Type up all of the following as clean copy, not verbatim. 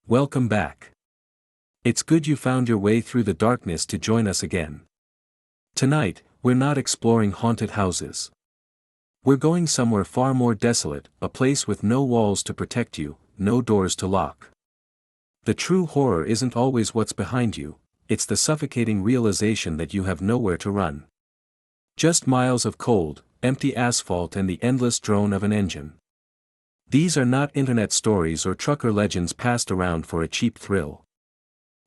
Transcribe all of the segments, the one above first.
Welcome back. It's good you found your way through the darkness to join us again. Tonight, we're not exploring haunted houses. We're going somewhere far more desolate, a place with no walls to protect you, no doors to lock. The true horror isn't always what's behind you, it's the suffocating realization that you have nowhere to run. Just miles of cold, empty asphalt and the endless drone of an engine. These are not internet stories or trucker legends passed around for a cheap thrill.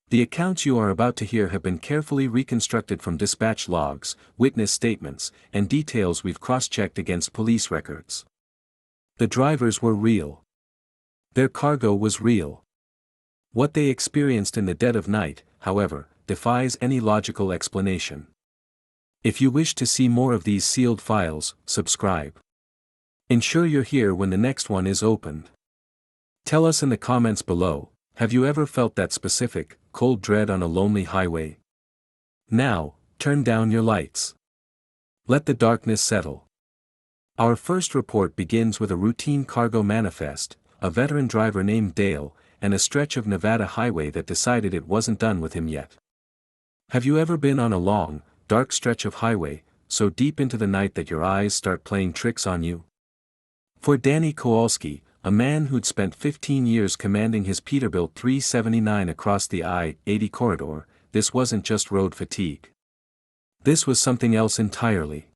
The accounts you are about to hear have been carefully reconstructed from dispatch logs, witness statements, and details we've cross-checked against police records. The drivers were real. Their cargo was real. What they experienced in the dead of night, however, defies any logical explanation. If you wish to see more of these sealed files, subscribe. Ensure you're here when the next one is opened. Tell us in the comments below, have you ever felt that specific, cold dread on a lonely highway? Now, turn down your lights. Let the darkness settle. Our first report begins with a routine cargo manifest, a veteran driver named Dale, and a stretch of Nevada highway that decided it wasn't done with him yet. Have you ever been on a long, dark stretch of highway, so deep into the night that your eyes start playing tricks on you? For Danny Kowalski, a man who'd spent 15 years commanding his Peterbilt 379 across the I-80 corridor, this wasn't just road fatigue. This was something else entirely.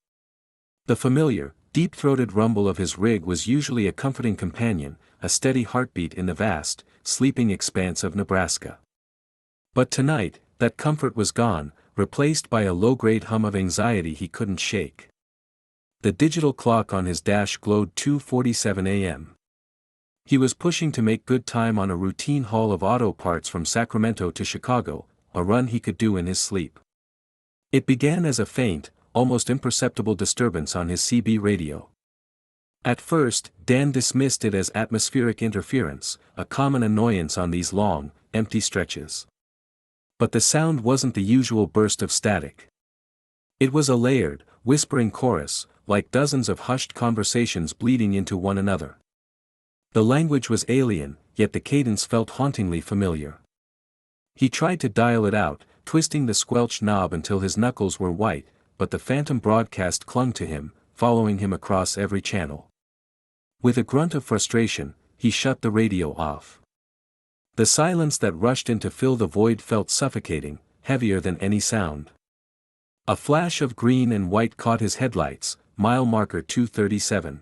The familiar, deep-throated rumble of his rig was usually a comforting companion, a steady heartbeat in the vast, sleeping expanse of Nebraska. But tonight, that comfort was gone, replaced by a low-grade hum of anxiety he couldn't shake. The digital clock on his dash glowed 2:47 a.m. He was pushing to make good time on a routine haul of auto parts from Sacramento to Chicago, a run he could do in his sleep. It began as a faint, almost imperceptible disturbance on his CB radio. At first, Dan dismissed it as atmospheric interference, a common annoyance on these long, empty stretches. But the sound wasn't the usual burst of static. It was a layered, whispering chorus, like dozens of hushed conversations bleeding into one another. The language was alien, yet the cadence felt hauntingly familiar. He tried to dial it out, twisting the squelch knob until his knuckles were white, but the phantom broadcast clung to him, following him across every channel. With a grunt of frustration, he shut the radio off. The silence that rushed in to fill the void felt suffocating, heavier than any sound. A flash of green and white caught his headlights, mile marker 237.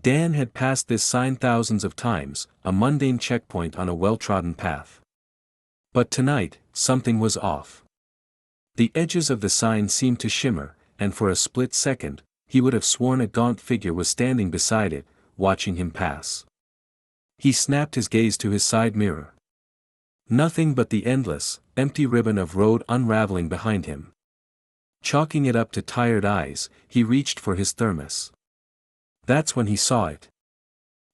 Dan had passed this sign thousands of times, a mundane checkpoint on a well-trodden path. But tonight, something was off. The edges of the sign seemed to shimmer, and for a split second, he would have sworn a gaunt figure was standing beside it, watching him pass. He snapped his gaze to his side mirror. Nothing but the endless, empty ribbon of road unraveling behind him. Chalking it up to tired eyes, he reached for his thermos. That's when he saw it.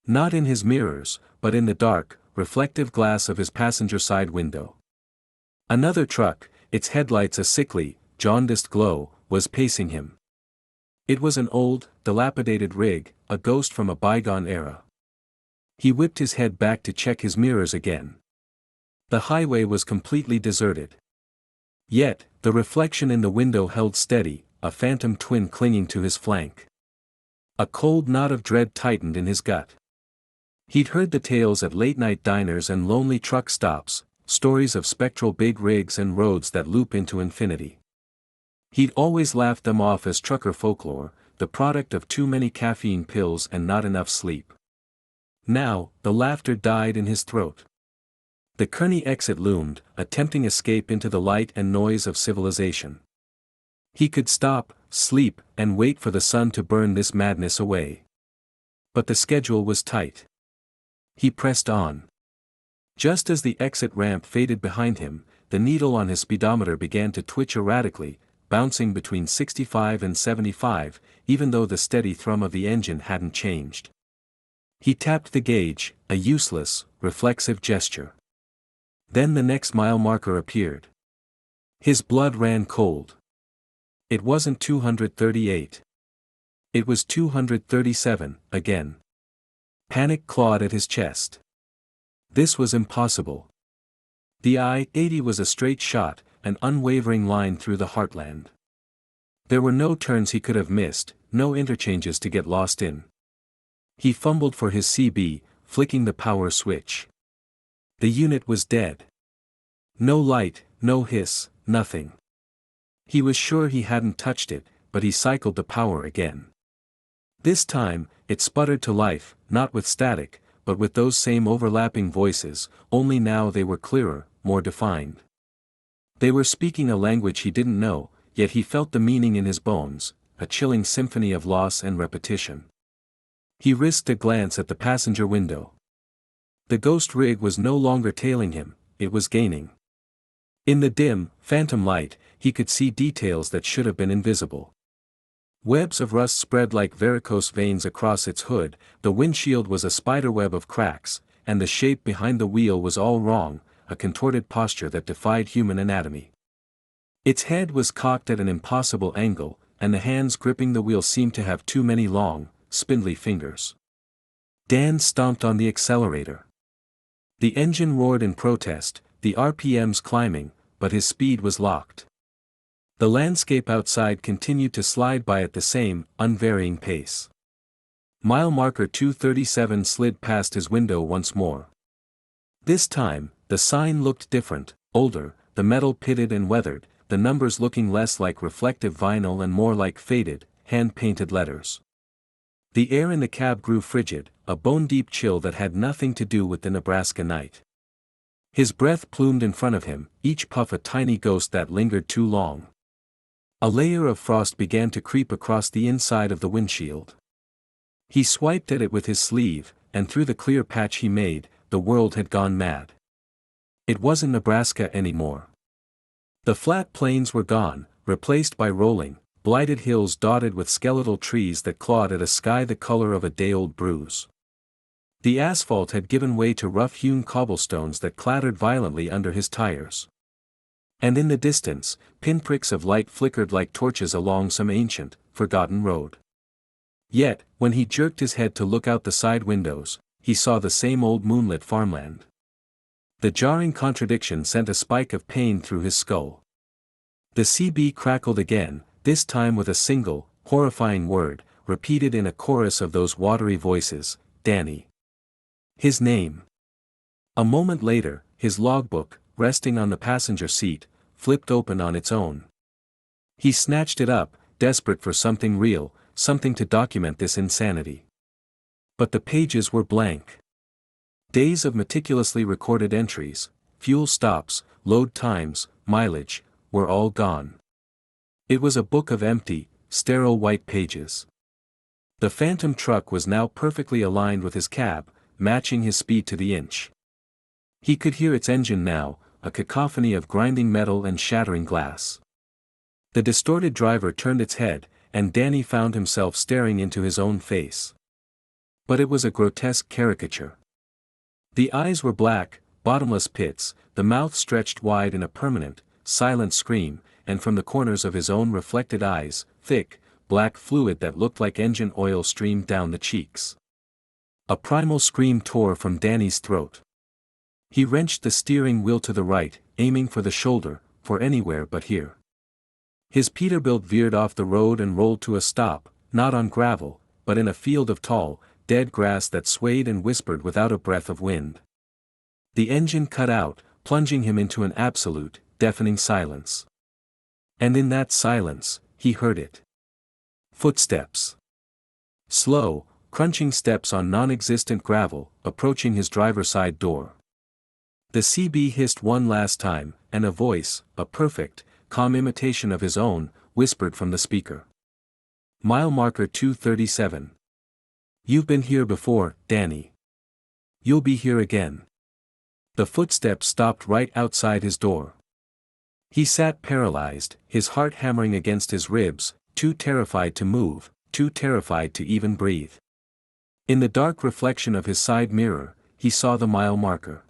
Not in his mirrors, but in the dark, reflective glass of his passenger side window. Another truck, its headlights a sickly, jaundiced glow, was pacing him. It was an old, dilapidated rig, a ghost from a bygone era. He whipped his head back to check his mirrors again. The highway was completely deserted. Yet, the reflection in the window held steady, a phantom twin clinging to his flank. A cold knot of dread tightened in his gut. He'd heard the tales at late-night diners and lonely truck stops, stories of spectral big rigs and roads that loop into infinity. He'd always laughed them off as trucker folklore, the product of too many caffeine pills and not enough sleep. Now, the laughter died in his throat. The Kearney exit loomed, a tempting escape into the light and noise of civilization. He could stop, sleep, and wait for the sun to burn this madness away. But the schedule was tight. He pressed on. Just as the exit ramp faded behind him, the needle on his speedometer began to twitch erratically, bouncing between 65 and 75, even though the steady thrum of the engine hadn't changed. He tapped the gauge, a useless, reflexive gesture. Then the next mile marker appeared. His blood ran cold. It wasn't 238. It was 237, again. Panic clawed at his chest. This was impossible. The I-80 was a straight shot, an unwavering line through the heartland. There were no turns he could have missed, no interchanges to get lost in. He fumbled for his CB, flicking the power switch. The unit was dead. No light, no hiss, nothing. He was sure he hadn't touched it, but he cycled the power again. This time, it sputtered to life, not with static, but with those same overlapping voices, only now they were clearer, more defined. They were speaking a language he didn't know, yet he felt the meaning in his bones, a chilling symphony of loss and repetition. He risked a glance at the passenger window. The ghost rig was no longer tailing him, it was gaining. In the dim, phantom light, he could see details that should have been invisible. Webs of rust spread like varicose veins across its hood, the windshield was a spiderweb of cracks, and the shape behind the wheel was all wrong, a contorted posture that defied human anatomy. Its head was cocked at an impossible angle, and the hands gripping the wheel seemed to have too many long, spindly fingers. Dan stomped on the accelerator. The engine roared in protest, the RPMs climbing, but his speed was locked. The landscape outside continued to slide by at the same, unvarying pace. Mile marker 237 slid past his window once more. This time, the sign looked different, older, the metal pitted and weathered, the numbers looking less like reflective vinyl and more like faded, hand-painted letters. The air in the cab grew frigid, a bone-deep chill that had nothing to do with the Nebraska night. His breath plumed in front of him, each puff a tiny ghost that lingered too long. A layer of frost began to creep across the inside of the windshield. He swiped at it with his sleeve, and through the clear patch he made, the world had gone mad. It wasn't Nebraska anymore. The flat plains were gone, replaced by rolling, blighted hills dotted with skeletal trees that clawed at a sky the color of a day-old bruise. The asphalt had given way to rough-hewn cobblestones that clattered violently under his tires. And in the distance, pinpricks of light flickered like torches along some ancient, forgotten road. Yet, when he jerked his head to look out the side windows, he saw the same old moonlit farmland. The jarring contradiction sent a spike of pain through his skull. The CB crackled again, this time with a single, horrifying word, repeated in a chorus of those watery voices, Danny. His name. A moment later, his logbook, resting on the passenger seat, flipped open on its own. He snatched it up, desperate for something real, something to document this insanity. But the pages were blank. Days of meticulously recorded entries, fuel stops, load times, mileage, were all gone. It was a book of empty, sterile white pages. The phantom truck was now perfectly aligned with his cab, matching his speed to the inch. He could hear its engine now, a cacophony of grinding metal and shattering glass. The distorted driver turned its head, and Danny found himself staring into his own face. But it was a grotesque caricature. The eyes were black, bottomless pits, the mouth stretched wide in a permanent, silent scream, and from the corners of his own reflected eyes, thick, black fluid that looked like engine oil streamed down the cheeks. A primal scream tore from Danny's throat. He wrenched the steering wheel to the right, aiming for the shoulder, for anywhere but here. His Peterbilt veered off the road and rolled to a stop, not on gravel, but in a field of tall, dead grass that swayed and whispered without a breath of wind. The engine cut out, plunging him into an absolute, deafening silence. And in that silence, he heard it. Footsteps. Slow, crunching steps on non-existent gravel, approaching his driver's side door. The CB hissed one last time, and a voice, a perfect, calm imitation of his own, whispered from the speaker. Mile marker 237. You've been here before, Danny. You'll be here again. The footsteps stopped right outside his door. He sat paralyzed, his heart hammering against his ribs, too terrified to move, too terrified to even breathe. In the dark reflection of his side mirror, he saw the mile marker.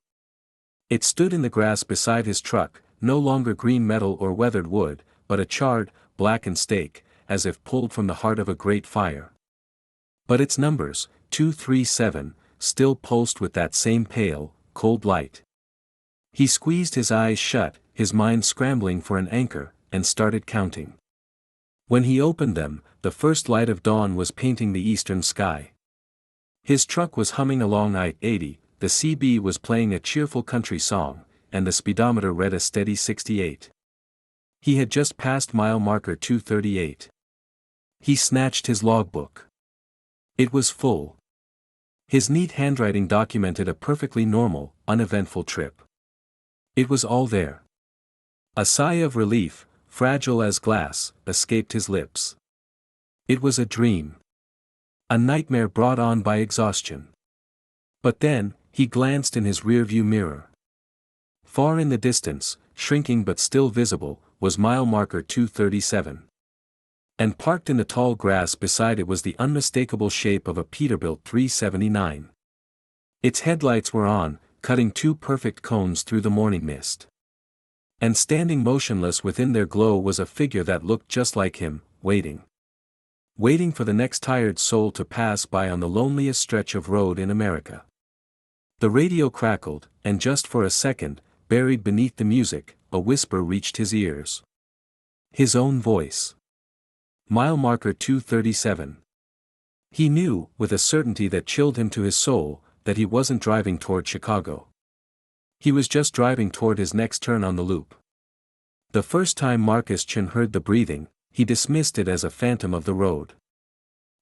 It stood in the grass beside his truck, no longer green metal or weathered wood, but a charred, blackened stake, as if pulled from the heart of a great fire. But its numbers, 237, still pulsed with that same pale, cold light. He squeezed his eyes shut, his mind scrambling for an anchor, and started counting. When he opened them, the first light of dawn was painting the eastern sky. His truck was humming along I-80, the CB was playing a cheerful country song, and the speedometer read a steady 68. He had just passed mile marker 238. He snatched his logbook. It was full. His neat handwriting documented a perfectly normal, uneventful trip. It was all there. A sigh of relief, fragile as glass, escaped his lips. It was a dream. A nightmare brought on by exhaustion. But then, he glanced in his rearview mirror. Far in the distance, shrinking but still visible, was mile marker 237. And parked in the tall grass beside it was the unmistakable shape of a Peterbilt 379. Its headlights were on, cutting two perfect cones through the morning mist. And standing motionless within their glow was a figure that looked just like him, waiting. Waiting for the next tired soul to pass by on the loneliest stretch of road in America. The radio crackled, and just for a second, buried beneath the music, a whisper reached his ears. His own voice. Mile marker 237. He knew, with a certainty that chilled him to his soul, that he wasn't driving toward Chicago. He was just driving toward his next turn on the loop. The first time Marcus Chin heard the breathing, he dismissed it as a phantom of the road.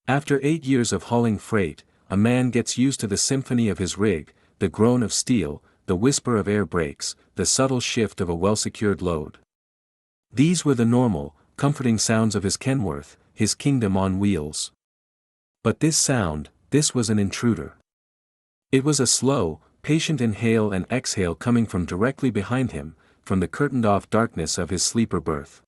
After 8 years of hauling freight, a man gets used to the symphony of his rig, the groan of steel, the whisper of air brakes, the subtle shift of a well-secured load. These were the normal, comforting sounds of his Kenworth, his kingdom on wheels. But this sound, this was an intruder. It was a slow, patient inhale and exhale coming from directly behind him, from the curtained-off darkness of his sleeper berth.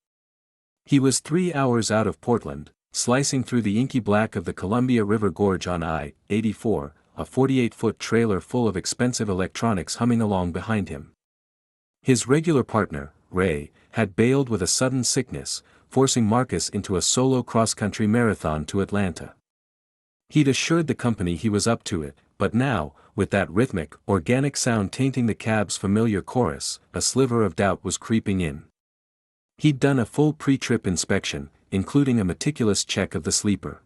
He was 3 hours out of Portland, slicing through the inky black of the Columbia River Gorge on I-84, a 48-foot trailer full of expensive electronics humming along behind him. His regular partner, Ray, had bailed with a sudden sickness, forcing Marcus into a solo cross-country marathon to Atlanta. He'd assured the company he was up to it, but now, with that rhythmic, organic sound tainting the cab's familiar chorus, a sliver of doubt was creeping in. He'd done a full pre-trip inspection, including a meticulous check of the sleeper.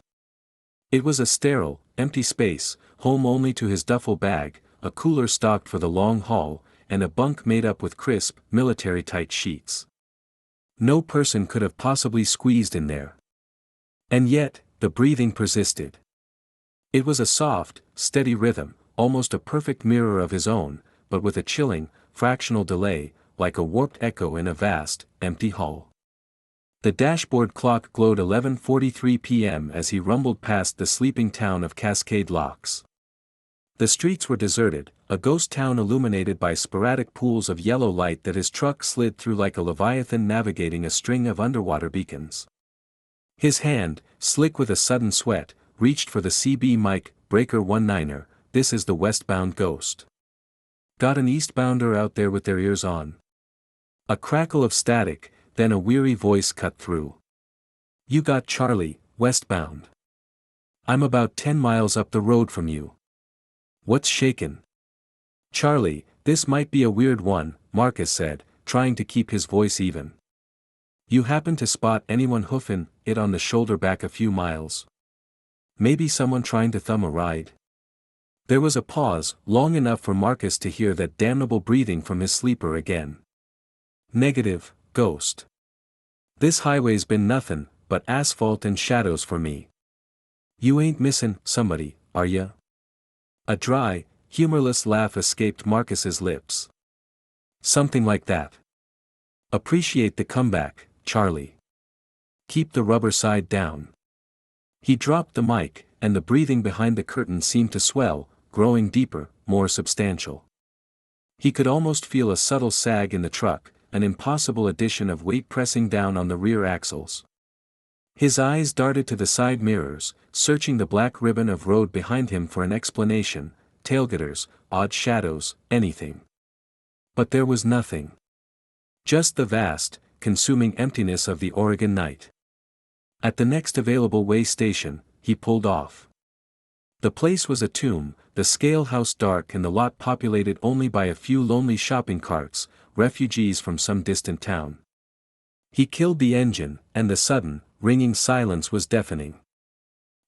It was a sterile, empty space, home only to his duffel bag, a cooler stocked for the long haul, and a bunk made up with crisp, military-tight sheets. No person could have possibly squeezed in there. And yet, the breathing persisted. It was a soft, steady rhythm, almost a perfect mirror of his own, but with a chilling, fractional delay, like a warped echo in a vast, empty hall. The dashboard clock glowed 11:43 p.m. as he rumbled past the sleeping town of Cascade Locks. The streets were deserted, a ghost town illuminated by sporadic pools of yellow light that his truck slid through like a leviathan navigating a string of underwater beacons. His hand, slick with a sudden sweat, reached for the CB mic, breaker 19er, this is the westbound ghost. Got an eastbounder out there with their ears on. A crackle of static, then a weary voice cut through. You got Charlie, westbound. I'm about 10 miles up the road from you. What's shakin'? Charlie, this might be a weird one, Marcus said, trying to keep his voice even. You happen to spot anyone hoofin' it on the shoulder back a few miles? Maybe someone trying to thumb a ride? There was a pause, long enough for Marcus to hear that damnable breathing from his sleeper again. Negative, ghost. This highway's been nothin' but asphalt and shadows for me. You ain't missin' somebody, are ya? A dry, humorless laugh escaped Marcus's lips. Something like that. Appreciate the comeback, Charlie. Keep the rubber side down. He dropped the mic, and the breathing behind the curtain seemed to swell, growing deeper, more substantial. He could almost feel a subtle sag in the truck, an impossible addition of weight pressing down on the rear axles. His eyes darted to the side mirrors, searching the black ribbon of road behind him for an explanation, tailgaters, odd shadows, anything. But there was nothing. Just the vast, consuming emptiness of the Oregon night. At the next available way station, he pulled off. The place was a tomb, the scale house dark and the lot populated only by a few lonely shopping carts, refugees from some distant town. He killed the engine, and the sudden, ringing silence was deafening.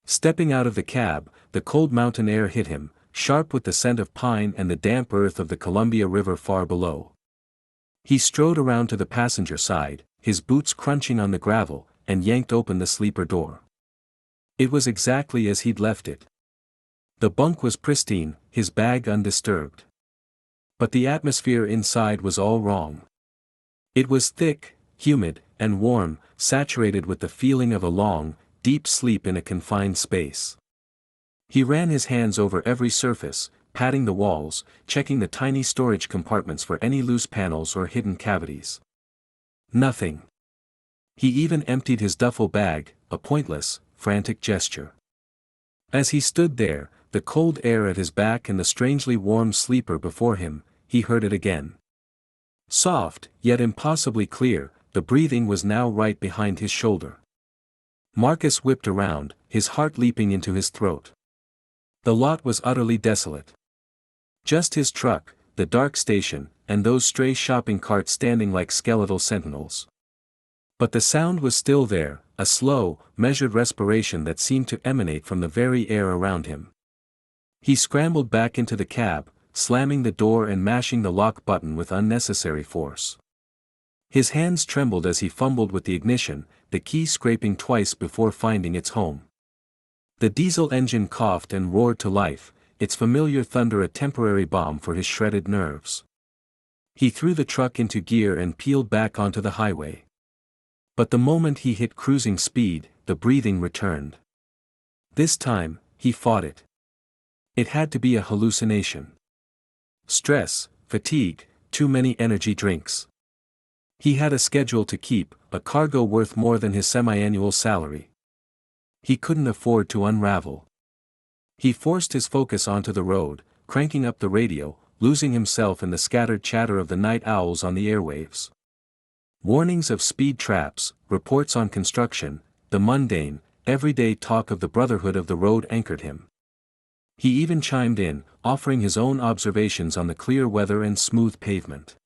Stepping out of the cab, the cold mountain air hit him, sharp with the scent of pine and the damp earth of the Columbia River far below. He strode around to the passenger side, his boots crunching on the gravel, and yanked open the sleeper door. It was exactly as he'd left it. The bunk was pristine, his bag undisturbed. But the atmosphere inside was all wrong. It was thick, humid, and warm, saturated with the feeling of a long, deep sleep in a confined space. He ran his hands over every surface, patting the walls, checking the tiny storage compartments for any loose panels or hidden cavities. Nothing. He even emptied his duffel bag, a pointless, frantic gesture. As he stood there, the cold air at his back and the strangely warm sleeper before him, he heard it again. Soft, yet impossibly clear, the breathing was now right behind his shoulder. Marcus whipped around, his heart leaping into his throat. The lot was utterly desolate. Just his truck, the dark station, and those stray shopping carts standing like skeletal sentinels. But the sound was still there, a slow, measured respiration that seemed to emanate from the very air around him. He scrambled back into the cab, slamming the door and mashing the lock button with unnecessary force. His hands trembled as he fumbled with the ignition, the key scraping twice before finding its home. The diesel engine coughed and roared to life, its familiar thunder a temporary balm for his shredded nerves. He threw the truck into gear and peeled back onto the highway. But the moment he hit cruising speed, the breathing returned. This time, he fought it. It had to be a hallucination. Stress, fatigue, too many energy drinks. He had a schedule to keep, a cargo worth more than his semi-annual salary. He couldn't afford to unravel. He forced his focus onto the road, cranking up the radio, losing himself in the scattered chatter of the night owls on the airwaves. Warnings of speed traps, reports on construction, the mundane, everyday talk of the brotherhood of the road anchored him. He even chimed in, offering his own observations on the clear weather and smooth pavement.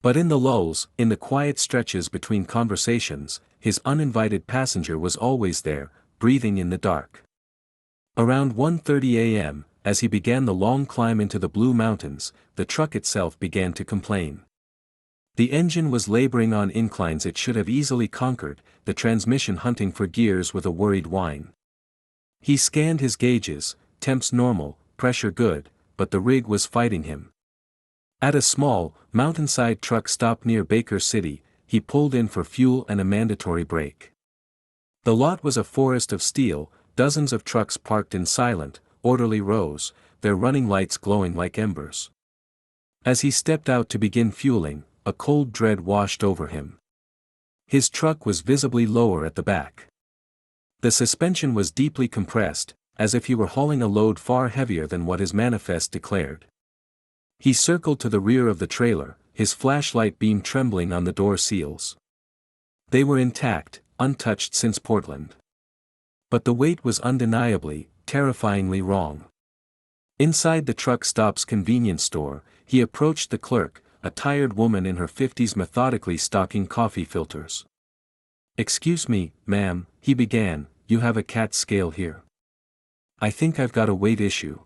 But in the lulls, in the quiet stretches between conversations, his uninvited passenger was always there, breathing in the dark. Around 1:30 a.m., as he began the long climb into the Blue Mountains, the truck itself began to complain. The engine was laboring on inclines it should have easily conquered, the transmission hunting for gears with a worried whine. He scanned his gauges, temps normal, pressure good, but the rig was fighting him. At a small, mountainside truck stop near Baker City, he pulled in for fuel and a mandatory break. The lot was a forest of steel, dozens of trucks parked in silent, orderly rows, their running lights glowing like embers. As he stepped out to begin fueling, a cold dread washed over him. His truck was visibly lower at the back. The suspension was deeply compressed, as if he were hauling a load far heavier than what his manifest declared. He circled to the rear of the trailer, his flashlight beam trembling on the door seals. They were intact, untouched since Portland. But the weight was undeniably, terrifyingly wrong. Inside the truck stop's convenience store, he approached the clerk, a tired woman in her 50s methodically stocking coffee filters. "Excuse me, ma'am," he began, "you have a CAT scale here. I think I've got a weight issue."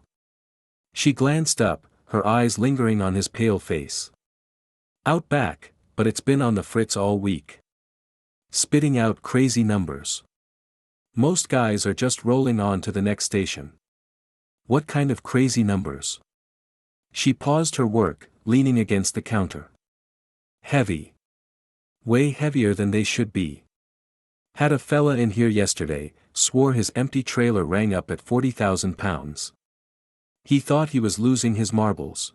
She glanced up, her eyes lingering on his pale face. "Out back, but it's been on the fritz all week. Spitting out crazy numbers. Most guys are just rolling on to the next station." "What kind of crazy numbers?" She paused her work, leaning against the counter. "Heavy. Way heavier than they should be. Had a fella in here yesterday, swore his empty trailer rang up at 40,000 pounds. He thought he was losing his marbles."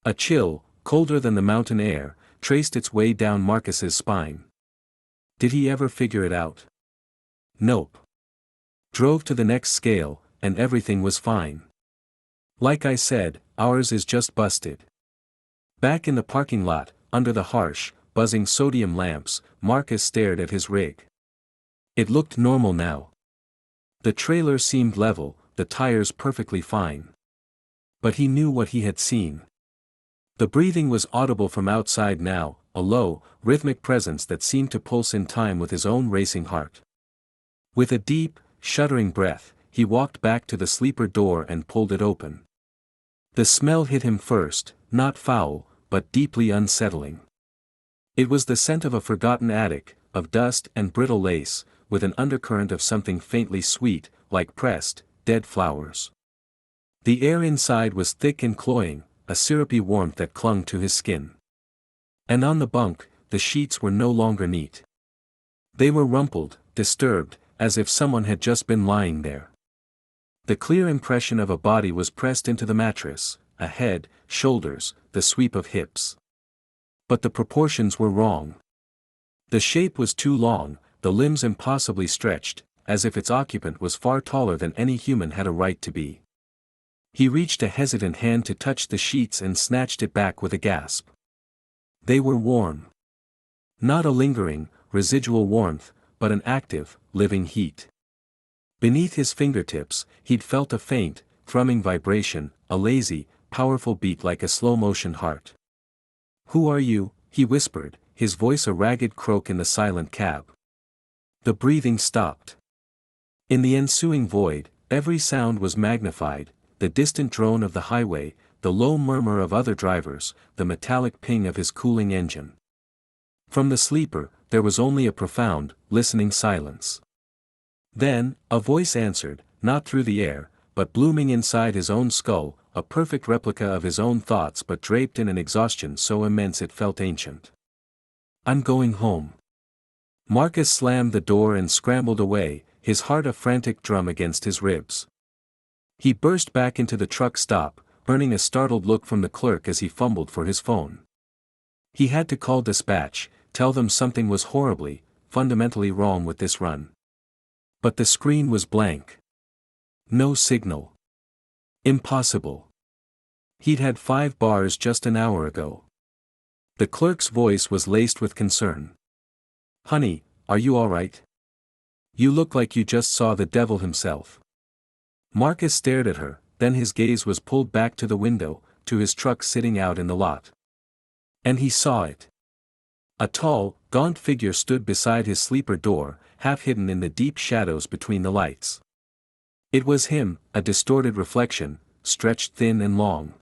A chill, colder than the mountain air, traced its way down Marcus's spine. Did he ever figure it out? Nope. Drove to the next scale, and everything was fine. "Like I said, ours is just busted." Back in the parking lot, under the harsh, buzzing sodium lamps, Marcus stared at his rig. It looked normal now. The trailer seemed level, the tires perfectly fine. But he knew what he had seen. The breathing was audible from outside now, a low, rhythmic presence that seemed to pulse in time with his own racing heart. With a deep, shuddering breath, he walked back to the sleeper door and pulled it open. The smell hit him first, not foul, but deeply unsettling. It was the scent of a forgotten attic, of dust and brittle lace, with an undercurrent of something faintly sweet, like pressed, dead flowers. The air inside was thick and cloying, a syrupy warmth that clung to his skin. And on the bunk, the sheets were no longer neat. They were rumpled, disturbed, as if someone had just been lying there. The clear impression of a body was pressed into the mattress, a head, shoulders, the sweep of hips. But the proportions were wrong. The shape was too long, the limbs impossibly stretched, as if its occupant was far taller than any human had a right to be. He reached a hesitant hand to touch the sheets and snatched it back with a gasp. They were warm. Not a lingering, residual warmth, but an active, living heat. Beneath his fingertips, he'd felt a faint, thrumming vibration, a lazy, powerful beat like a slow-motion heart. "Who are you?" he whispered, his voice a ragged croak in the silent cab. The breathing stopped. In the ensuing void, every sound was magnified, the distant drone of the highway, the low murmur of other drivers, the metallic ping of his cooling engine. From the sleeper, there was only a profound, listening silence. Then, a voice answered, not through the air, but blooming inside his own skull, a perfect replica of his own thoughts but draped in an exhaustion so immense it felt ancient. "I'm going home." Marcus slammed the door and scrambled away, his heart a frantic drum against his ribs. He burst back into the truck stop, earning a startled look from the clerk as he fumbled for his phone. He had to call dispatch, tell them something was horribly, fundamentally wrong with this run. But the screen was blank. No signal. Impossible. He'd had 5 bars just an hour ago. The clerk's voice was laced with concern. "Honey, are you all right? You look like you just saw the devil himself." Marcus stared at her, then his gaze was pulled back to the window, to his truck sitting out in the lot. And he saw it. A tall, gaunt figure stood beside his sleeper door, half hidden in the deep shadows between the lights. It was him, a distorted reflection, stretched thin and long.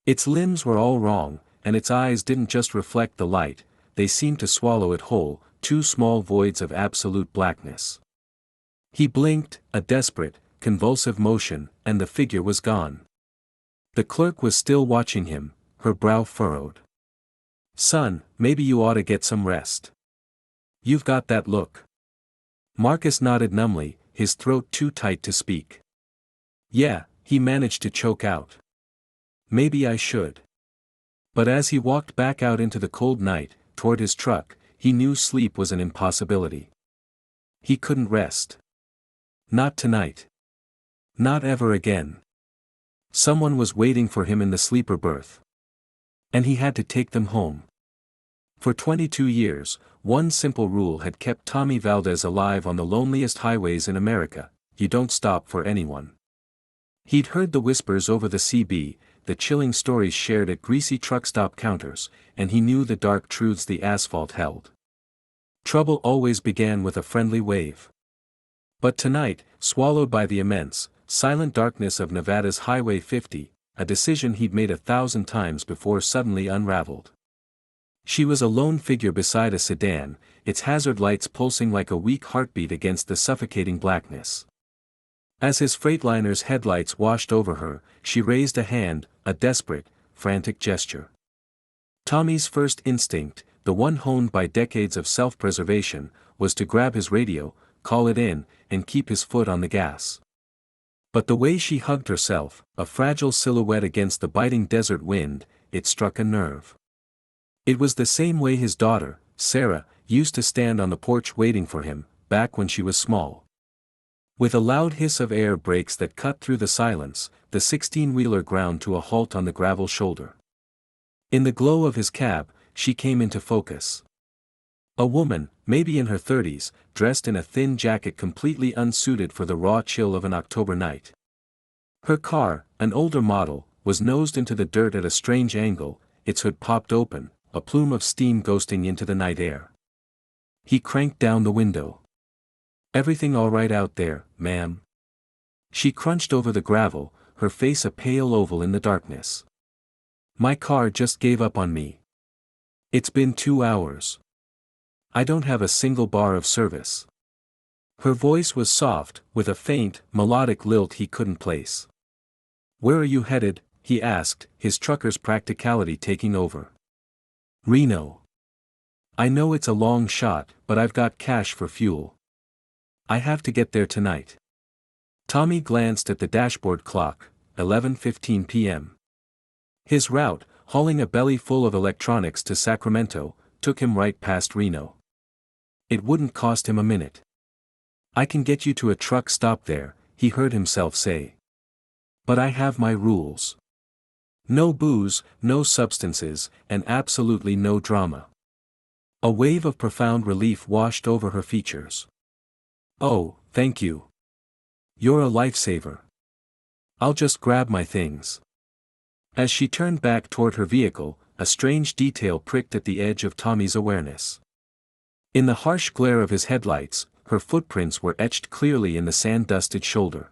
Its limbs were all wrong, and its eyes didn't just reflect the light, they seemed to swallow it whole, 2 small voids of absolute blackness. He blinked, a desperate, convulsive motion, and the figure was gone. The clerk was still watching him, her brow furrowed. "Son, maybe you ought to get some rest. You've got that look." Marcus nodded numbly, his throat too tight to speak. "Yeah," he managed to choke out. "Maybe I should." But as he walked back out into the cold night, toward his truck, he knew sleep was an impossibility. He couldn't rest. Not tonight. Not ever again. Someone was waiting for him in the sleeper berth. And he had to take them home. For 22 years, one simple rule had kept Tommy Valdez alive on the loneliest highways in America: you don't stop for anyone. He'd heard the whispers over the CB, the chilling stories shared at greasy truck stop counters, and he knew the dark truths the asphalt held. Trouble always began with a friendly wave. But tonight, swallowed by the immense, silent darkness of Nevada's Highway 50, a decision he'd made 1,000 times before suddenly unraveled. She was a lone figure beside a sedan, its hazard lights pulsing like a weak heartbeat against the suffocating blackness. As his Freightliner's headlights washed over her, she raised a hand, a desperate, frantic gesture. Tommy's first instinct, the one honed by decades of self-preservation, was to grab his radio, call it in, and keep his foot on the gas. But the way she hugged herself, a fragile silhouette against the biting desert wind, it struck a nerve. It was the same way his daughter, Sarah, used to stand on the porch waiting for him, back when she was small. With a loud hiss of air brakes that cut through the silence, the 16-wheeler ground to a halt on the gravel shoulder. In the glow of his cab, she came into focus. A woman, maybe in her 30s, dressed in a thin jacket completely unsuited for the raw chill of an October night. Her car, an older model, was nosed into the dirt at a strange angle, its hood popped open, a plume of steam ghosting into the night air. He cranked down the window. "Everything all right out there, ma'am?" She crunched over the gravel, her face a pale oval in the darkness. "My car just gave up on me. It's been 2 hours. I don't have a single bar of service." Her voice was soft, with a faint, melodic lilt he couldn't place. "Where are you headed?" he asked, his trucker's practicality taking over. "Reno. I know it's a long shot, but I've got cash for fuel. I have to get there tonight." Tommy glanced at the dashboard clock, 11:15 p.m. His route, hauling a belly full of electronics to Sacramento, took him right past Reno. It wouldn't cost him a minute. "I can get you to a truck stop there," he heard himself say. "But I have my rules. No booze, no substances, and absolutely no drama." A wave of profound relief washed over her features. "Oh, thank you. You're a lifesaver. I'll just grab my things." As she turned back toward her vehicle, a strange detail pricked at the edge of Tommy's awareness. In the harsh glare of his headlights, her footprints were etched clearly in the sand-dusted shoulder.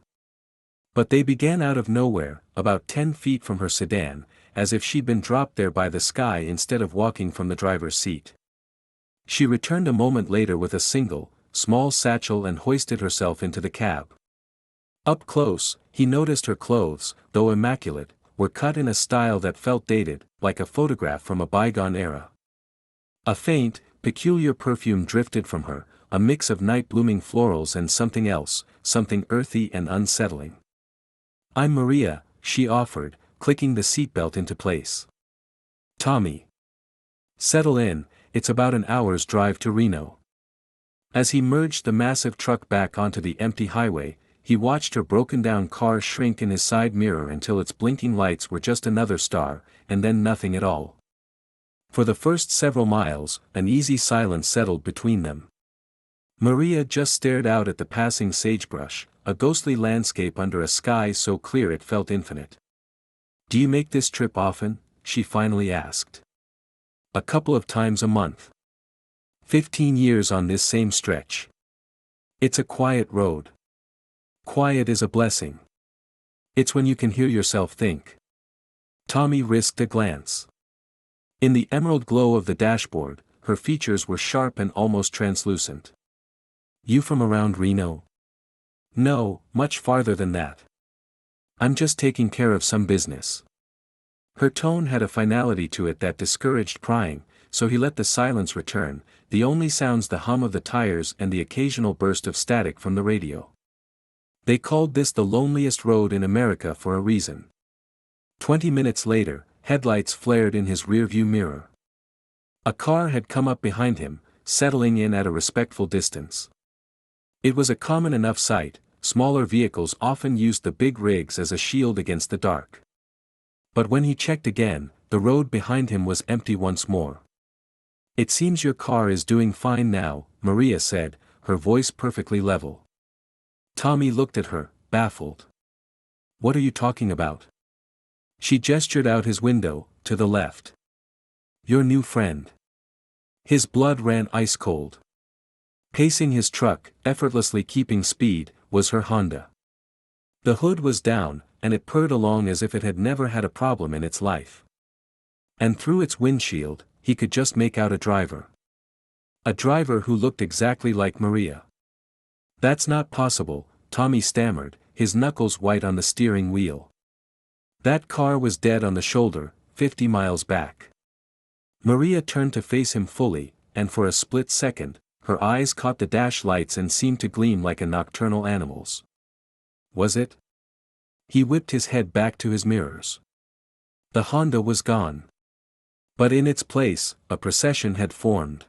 But they began out of nowhere, about 10 feet from her sedan, as if she'd been dropped there by the sky instead of walking from the driver's seat. She returned a moment later with a single, small satchel and hoisted herself into the cab. Up close, he noticed her clothes, though immaculate, were cut in a style that felt dated, like a photograph from a bygone era. A faint, peculiar perfume drifted from her, a mix of night-blooming florals and something else, something earthy and unsettling. "I'm Maria," she offered, clicking the seatbelt into place. "Tommy. Settle in, it's about an hour's drive to Reno." As he merged the massive truck back onto the empty highway, he watched her broken-down car shrink in his side mirror until its blinking lights were just another star, and then nothing at all. For the first several miles, an easy silence settled between them. Maria just stared out at the passing sagebrush, a ghostly landscape under a sky so clear it felt infinite. "Do you make this trip often?" she finally asked. "A couple of times a month. 15 years on this same stretch. It's a quiet road. Quiet is a blessing. It's when you can hear yourself think." Tommy risked a glance. In the emerald glow of the dashboard, her features were sharp and almost translucent. "You from around Reno?" "No, much farther than that. I'm just taking care of some business." Her tone had a finality to it that discouraged prying, so he let the silence return, the only sounds the hum of the tires and the occasional burst of static from the radio. They called this the loneliest road in America for a reason. 20 minutes later, headlights flared in his rearview mirror. A car had come up behind him, settling in at a respectful distance. It was a common enough sight, smaller vehicles often used the big rigs as a shield against the dark. But when he checked again, the road behind him was empty once more. "It seems your car is doing fine now," Maria said, her voice perfectly level. Tommy looked at her, baffled. "What are you talking about?" She gestured out his window, to the left. "Your new friend." His blood ran ice cold. Pacing his truck, effortlessly keeping speed, was her Honda. The hood was down, and it purred along as if it had never had a problem in its life. And through its windshield, he could just make out a driver. A driver who looked exactly like Maria. "That's not possible," Tommy stammered, his knuckles white on the steering wheel. "That car was dead on the shoulder, 50 miles back." Maria turned to face him fully, and for a split second, her eyes caught the dash lights and seemed to gleam like a nocturnal animal's. "Was it?" He whipped his head back to his mirrors. The Honda was gone. But in its place, a procession had formed.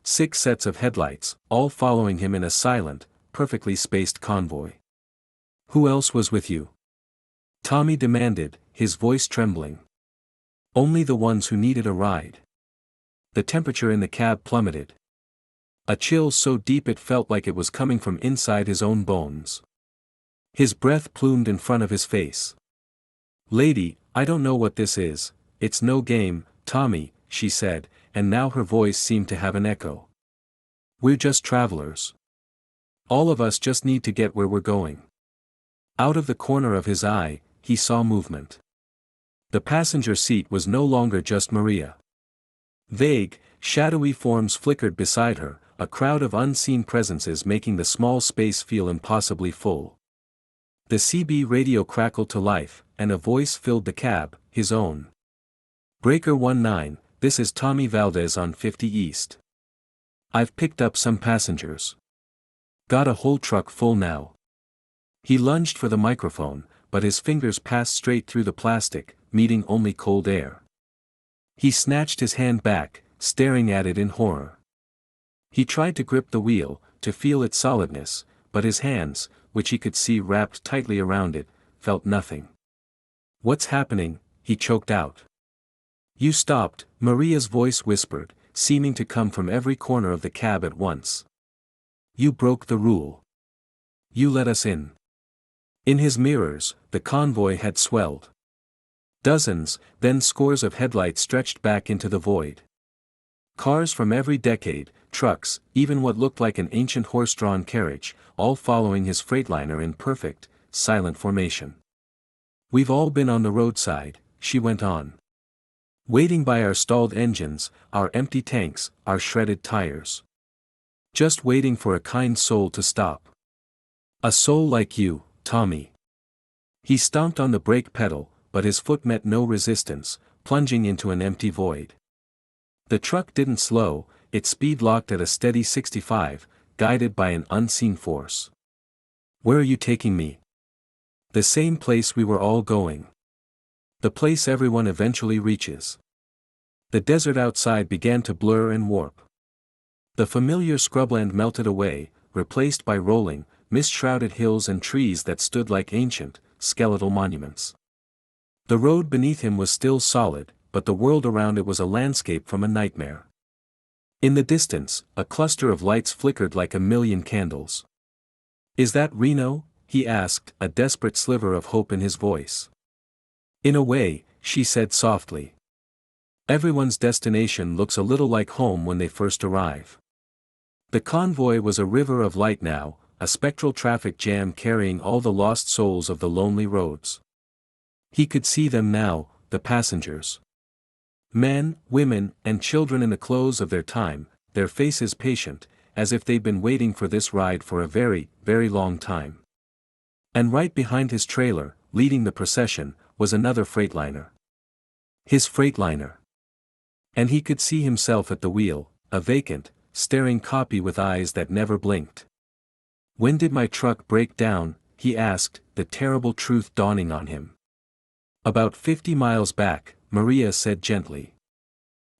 6 sets of headlights, all following him in a silent, perfectly spaced convoy. "Who else was with you?" Tommy demanded, his voice trembling. "Only the ones who needed a ride." The temperature in the cab plummeted. A chill so deep it felt like it was coming from inside his own bones. His breath plumed in front of his face. "Lady, I don't know what this is, it's no game, Tommy," she said, and now her voice seemed to have an echo. "We're just travelers. All of us just need to get where we're going." Out of the corner of his eye, he saw movement. The passenger seat was no longer just Maria. Vague, shadowy forms flickered beside her, a crowd of unseen presences making the small space feel impossibly full. The CB radio crackled to life, and a voice filled the cab, his own. "Breaker 19, this is Tommy Valdez on 50 East. I've picked up some passengers. Got a whole truck full now." He lunged for the microphone, but his fingers passed straight through the plastic, meeting only cold air. He snatched his hand back, staring at it in horror. He tried to grip the wheel, to feel its solidness, but his hands, which he could see wrapped tightly around it, felt nothing. "What's happening?" he choked out. "You stopped," Maria's voice whispered, seeming to come from every corner of the cab at once. "You broke the rule. You let us in." In his mirrors, the convoy had swelled. Dozens, then scores of headlights stretched back into the void. Cars from every decade, trucks, even what looked like an ancient horse-drawn carriage, all following his freightliner in perfect, silent formation. "We've all been on the roadside," she went on. "Waiting by our stalled engines, our empty tanks, our shredded tires. Just waiting for a kind soul to stop. A soul like you, Tommy." He stomped on the brake pedal, but his foot met no resistance, plunging into an empty void. The truck didn't slow, its speed locked at a steady 65, guided by an unseen force. "Where are you taking me?" "The same place we were all going. The place everyone eventually reaches." The desert outside began to blur and warp. The familiar scrubland melted away, replaced by rolling, mist-shrouded hills and trees that stood like ancient, skeletal monuments. The road beneath him was still solid, but the world around it was a landscape from a nightmare. In the distance, a cluster of lights flickered like a million candles. "Is that Reno?" he asked, a desperate sliver of hope in his voice. "In a way," she said softly. "Everyone's destination looks a little like home when they first arrive." The convoy was a river of light now, a spectral traffic jam carrying all the lost souls of the lonely roads. He could see them now, the passengers. Men, women, and children in the clothes of their time, their faces patient, as if they'd been waiting for this ride for a very, very long time. And right behind his trailer, leading the procession, was another freightliner. His freightliner. And he could see himself at the wheel, a vacant, staring copy with eyes that never blinked. "When did my truck break down?" he asked, the terrible truth dawning on him. "About 50 miles back," Maria said gently.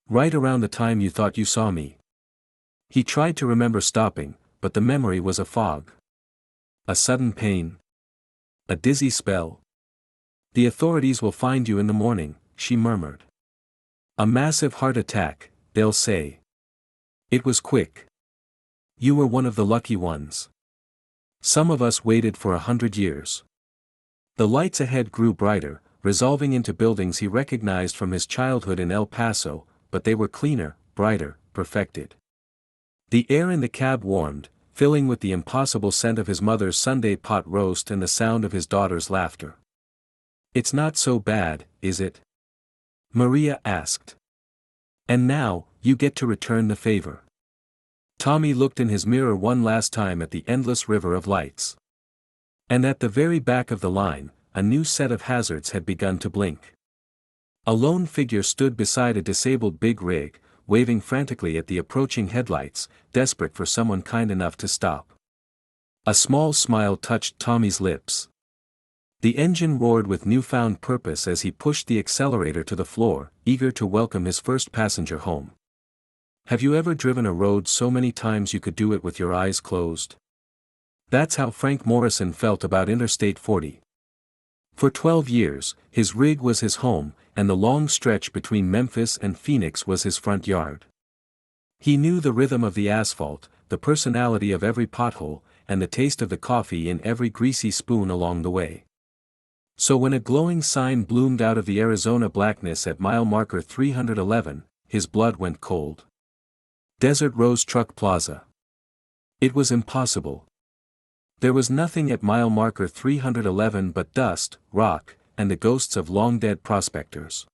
"Right around the time you thought you saw me." He tried to remember stopping, but the memory was a fog. "A sudden pain? A dizzy spell? The authorities will find you in the morning," she murmured. "A massive heart attack, they'll say. It was quick. You were one of the lucky ones. Some of us waited for 100 years." The lights ahead grew brighter, resolving into buildings he recognized from his childhood in El Paso, but they were cleaner, brighter, perfected. The air in the cab warmed, filling with the impossible scent of his mother's Sunday pot roast and the sound of his daughter's laughter. "It's not so bad, is it?" Maria asked. "And now, you get to return the favor." Tommy looked in his mirror one last time at the endless river of lights. And at the very back of the line, a new set of hazards had begun to blink. A lone figure stood beside a disabled big rig, waving frantically at the approaching headlights, desperate for someone kind enough to stop. A small smile touched Tommy's lips. The engine roared with newfound purpose as he pushed the accelerator to the floor, eager to welcome his first passenger home. Have you ever driven a road so many times you could do it with your eyes closed? That's how Frank Morrison felt about Interstate 40. For 12 years, his rig was his home, and the long stretch between Memphis and Phoenix was his front yard. He knew the rhythm of the asphalt, the personality of every pothole, and the taste of the coffee in every greasy spoon along the way. So when a glowing sign bloomed out of the Arizona blackness at mile marker 311, his blood went cold. Desert Rose Truck Plaza. It was impossible. There was nothing at mile marker 311 but dust, rock, and the ghosts of long-dead prospectors.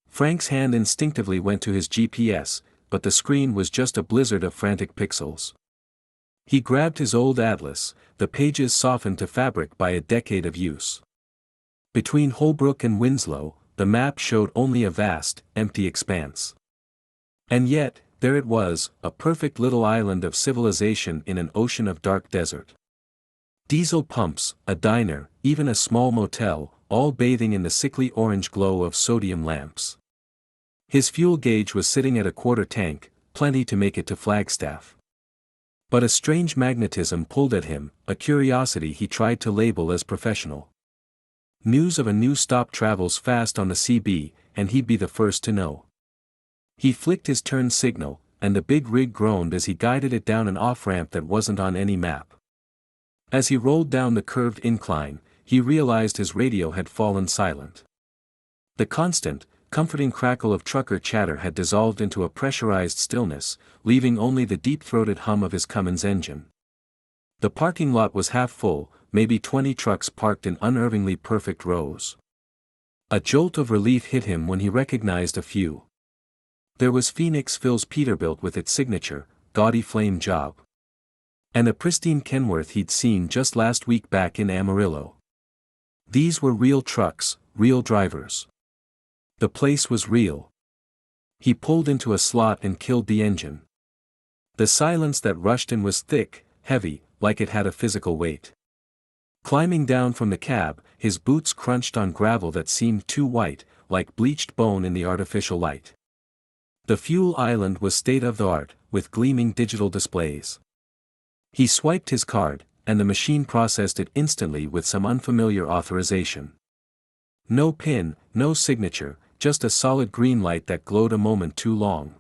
Frank's hand instinctively went to his GPS, but the screen was just a blizzard of frantic pixels. He grabbed his old atlas, the pages softened to fabric by a decade of use. Between Holbrook and Winslow, the map showed only a vast, empty expanse. And yet, there it was, a perfect little island of civilization in an ocean of dark desert. Diesel pumps, a diner, even a small motel, all bathing in the sickly orange glow of sodium lamps. His fuel gauge was sitting at a quarter tank, plenty to make it to Flagstaff. But a strange magnetism pulled at him, a curiosity he tried to label as professional. News of a new stop travels fast on the CB, and he'd be the first to know. He flicked his turn signal, and the big rig groaned as he guided it down an off-ramp that wasn't on any map. As he rolled down the curved incline, he realized his radio had fallen silent. The constant, comforting crackle of trucker chatter had dissolved into a pressurized stillness, leaving only the deep-throated hum of his Cummins engine. The parking lot was half full, maybe 20 trucks parked in unervingly perfect rows. A jolt of relief hit him when he recognized a few. There was Phoenix Phil's Peterbilt with its signature, gaudy flame job. And a pristine Kenworth he'd seen just last week back in Amarillo. These were real trucks, real drivers. The place was real. He pulled into a slot and killed the engine. The silence that rushed in was thick, heavy, like it had a physical weight. Climbing down from the cab, his boots crunched on gravel that seemed too white, like bleached bone in the artificial light. The fuel island was state-of-the-art, with gleaming digital displays. He swiped his card, and the machine processed it instantly with some unfamiliar authorization. No PIN, no signature, just a solid green light that glowed a moment too long.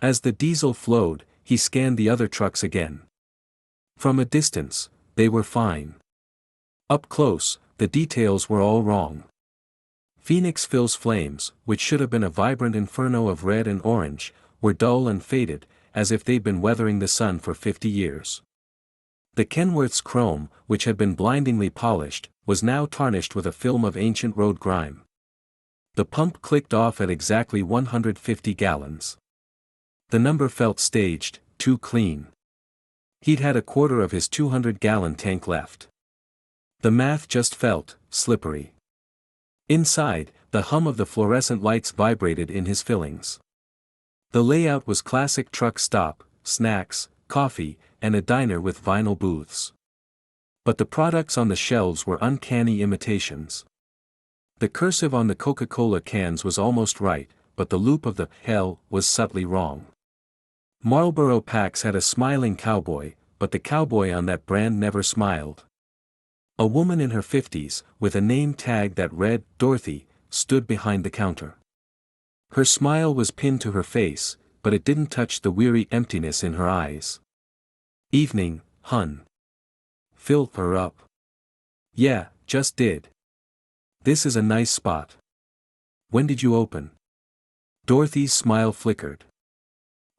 As the diesel flowed, he scanned the other trucks again. From a distance, they were fine. Up close, the details were all wrong. Phoenix Phil's flames, which should have been a vibrant inferno of red and orange, were dull and faded, as if they'd been weathering the sun for 50 years. The Kenworth's chrome, which had been blindingly polished, was now tarnished with a film of ancient road grime. The pump clicked off at exactly 150 gallons. The number felt staged, too clean. He'd had a quarter of his 200-gallon tank left. The math just felt slippery. Inside, the hum of the fluorescent lights vibrated in his fillings. The layout was classic truck stop, snacks, coffee, and a diner with vinyl booths. But the products on the shelves were uncanny imitations. The cursive on the Coca-Cola cans was almost right, but the loop of the "hell" was subtly wrong. Marlboro packs had a smiling cowboy, but the cowboy on that brand never smiled. A woman in her 50s, with a name tag that read, Dorothy, stood behind the counter. Her smile was pinned to her face, but it didn't touch the weary emptiness in her eyes. "Evening, hun. Fill her up." "Yeah, just did. This is a nice spot. When did you open?" Dorothy's smile flickered.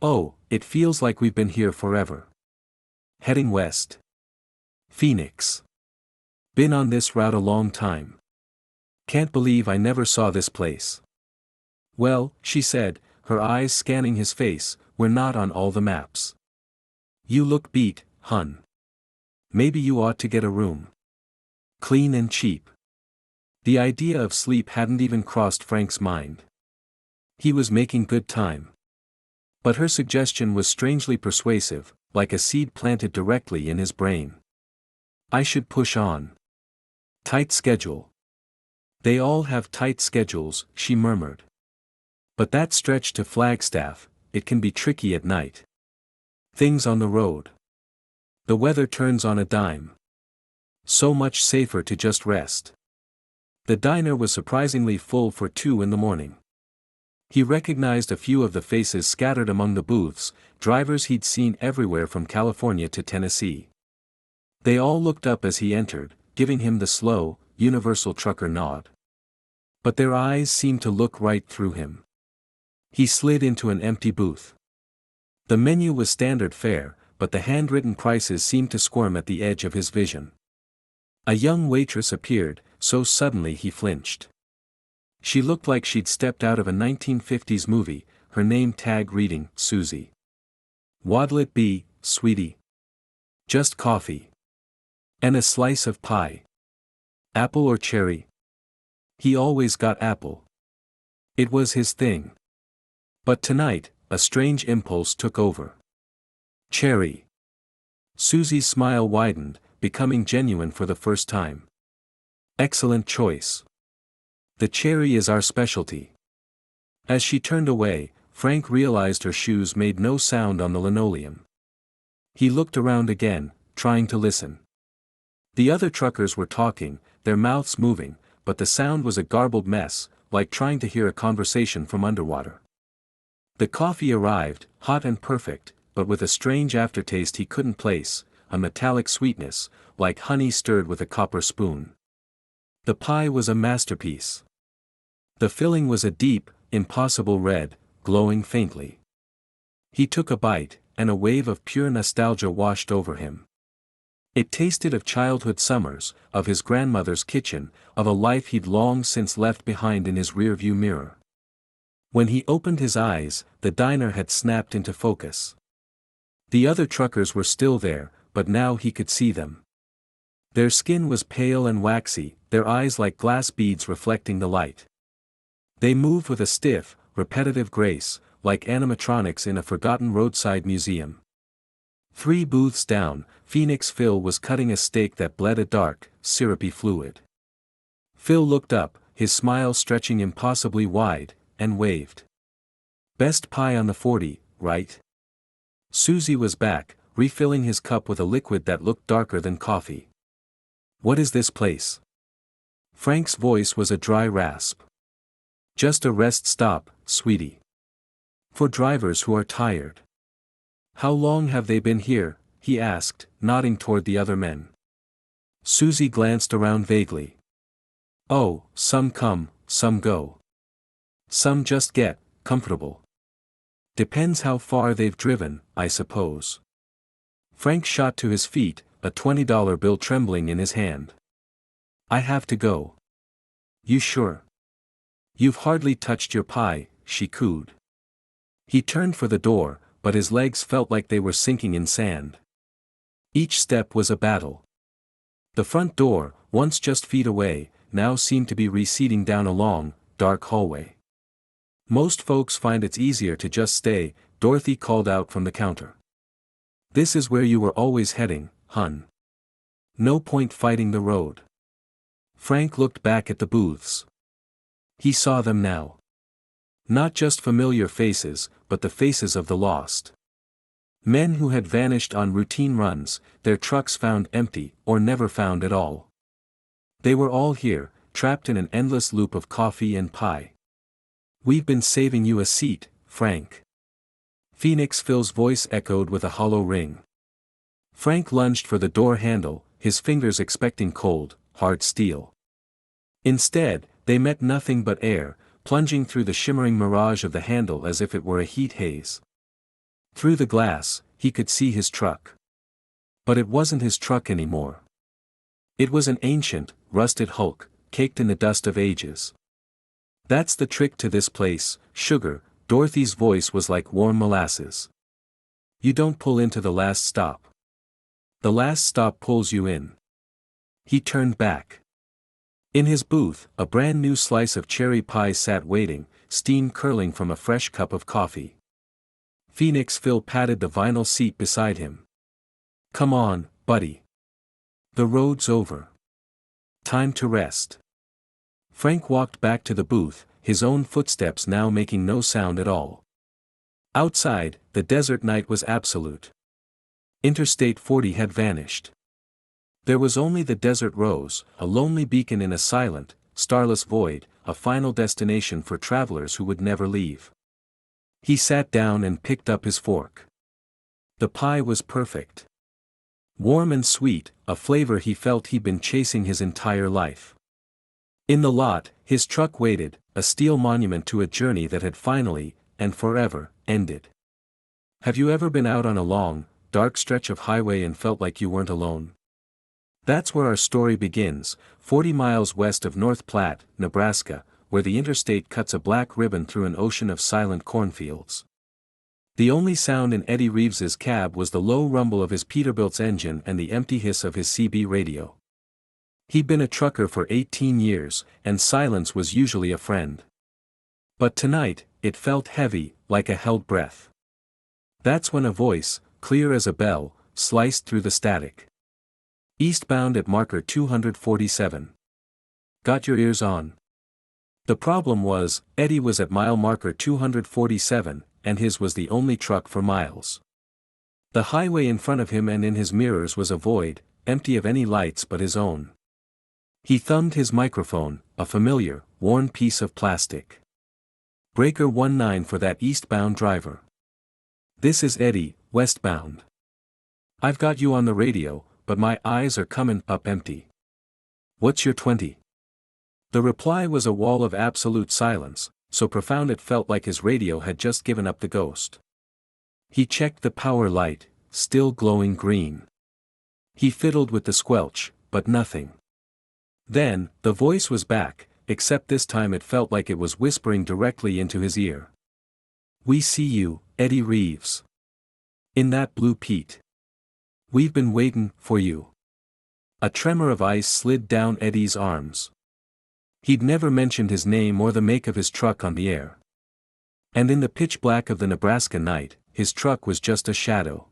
"Oh, it feels like we've been here forever. Heading west. Phoenix. Been on this route a long time. Can't believe I never saw this place." "Well," she said, her eyes scanning his face, "we're not on all the maps. You look beat, hun. Maybe you ought to get a room. Clean and cheap." The idea of sleep hadn't even crossed Frank's mind. He was making good time. But her suggestion was strangely persuasive, like a seed planted directly in his brain. "I should push on. Tight schedule." "They all have tight schedules," she murmured. "But that stretch to Flagstaff, it can be tricky at night. Things on the road. The weather turns on a dime. So much safer to just rest." The diner was surprisingly full for 2 in the morning. He recognized a few of the faces scattered among the booths, drivers he'd seen everywhere from California to Tennessee. They all looked up as he entered, giving him the slow, universal trucker nod. But their eyes seemed to look right through him. He slid into an empty booth. The menu was standard fare, but the handwritten prices seemed to squirm at the edge of his vision. A young waitress appeared, so suddenly he flinched. She looked like she'd stepped out of a 1950s movie, her name tag reading, Susie. "What'll it be, sweetie?" "Just coffee. And a slice of pie." "Apple or cherry?" He always got apple. It was his thing. But tonight, a strange impulse took over. "Cherry." Susie's smile widened, becoming genuine for the first time. "Excellent choice. The cherry is our specialty." As she turned away, Frank realized her shoes made no sound on the linoleum. He looked around again, trying to listen. The other truckers were talking, their mouths moving, but the sound was a garbled mess, like trying to hear a conversation from underwater. The coffee arrived, hot and perfect, but with a strange aftertaste he couldn't place, a metallic sweetness, like honey stirred with a copper spoon. The pie was a masterpiece. The filling was a deep, impossible red, glowing faintly. He took a bite, and a wave of pure nostalgia washed over him. It tasted of childhood summers, of his grandmother's kitchen, of a life he'd long since left behind in his rearview mirror. When he opened his eyes, the diner had snapped into focus. The other truckers were still there, but now he could see them. Their skin was pale and waxy, their eyes like glass beads reflecting the light. They moved with a stiff, repetitive grace, like animatronics in a forgotten roadside museum. 3 booths down, Phoenix Phil was cutting a steak that bled a dark, syrupy fluid. Phil looked up, his smile stretching impossibly wide, and waved. "Best pie on the 40, right?" Susie was back, refilling his cup with a liquid that looked darker than coffee. "What is this place?" Frank's voice was a dry rasp. "Just a rest stop, sweetie. For drivers who are tired." "How long have they been here?" he asked, nodding toward the other men. Susie glanced around vaguely. "Oh, some come, some go. Some just get comfortable. Depends how far they've driven, I suppose." Frank shot to his feet, a $20 bill trembling in his hand. "I have to go." "You sure? You've hardly touched your pie," she cooed. He turned for the door, but his legs felt like they were sinking in sand. Each step was a battle. The front door, once just feet away, now seemed to be receding down a long, dark hallway. "Most folks find it's easier to just stay," Dorothy called out from the counter. "This is where you were always heading, hun. No point fighting the road." Frank looked back at the booths. He saw them now. Not just familiar faces, but the faces of the lost. Men who had vanished on routine runs, their trucks found empty, or never found at all. They were all here, trapped in an endless loop of coffee and pie. "We've been saving you a seat, Frank." Phoenix Phil's voice echoed with a hollow ring. Frank lunged for the door handle, his fingers expecting cold, hard steel. Instead, they met nothing but air, plunging through the shimmering mirage of the handle as if it were a heat haze. Through the glass, he could see his truck. But it wasn't his truck anymore. It was an ancient, rusted hulk, caked in the dust of ages. "That's the trick to this place, sugar," Dorothy's voice was like warm molasses. "You don't pull into the last stop. The last stop pulls you in." He turned back. In his booth, a brand new slice of cherry pie sat waiting, steam curling from a fresh cup of coffee. Phoenix Phil patted the vinyl seat beside him. "Come on, buddy. The road's over. Time to rest." Frank walked back to the booth, his own footsteps now making no sound at all. Outside, the desert night was absolute. Interstate 40 had vanished. There was only the desert rose, a lonely beacon in a silent, starless void, a final destination for travelers who would never leave. He sat down and picked up his fork. The pie was perfect. Warm and sweet, a flavor he felt he'd been chasing his entire life. In the lot, his truck waited, a steel monument to a journey that had finally, and forever, ended. Have you ever been out on a long, dark stretch of highway and felt like you weren't alone? That's where our story begins, 40 miles west of North Platte, Nebraska, where the interstate cuts a black ribbon through an ocean of silent cornfields. The only sound in Eddie Reeves's cab was the low rumble of his Peterbilt's engine and the empty hiss of his CB radio. He'd been a trucker for 18 years, and silence was usually a friend. But tonight, it felt heavy, like a held breath. That's when a voice, clear as a bell, sliced through the static. Eastbound at marker 247. Got your ears on? The problem was, Eddie was at mile marker 247, and his was the only truck for miles. The highway in front of him and in his mirrors was a void, empty of any lights but his own. He thumbed his microphone, a familiar, worn piece of plastic. Breaker 19 for that eastbound driver. This is Eddie, westbound. I've got you on the radio, but my eyes are coming up empty. What's your 20? The reply was a wall of absolute silence, so profound it felt like his radio had just given up the ghost. He checked the power light, still glowing green. He fiddled with the squelch, but nothing. Then, the voice was back, except this time it felt like it was whispering directly into his ear. We see you, Eddie Reeves. In that blue Pete. We've been waiting for you. A tremor of ice slid down Eddie's arms. He'd never mentioned his name or the make of his truck on the air. And in the pitch black of the Nebraska night, his truck was just a shadow.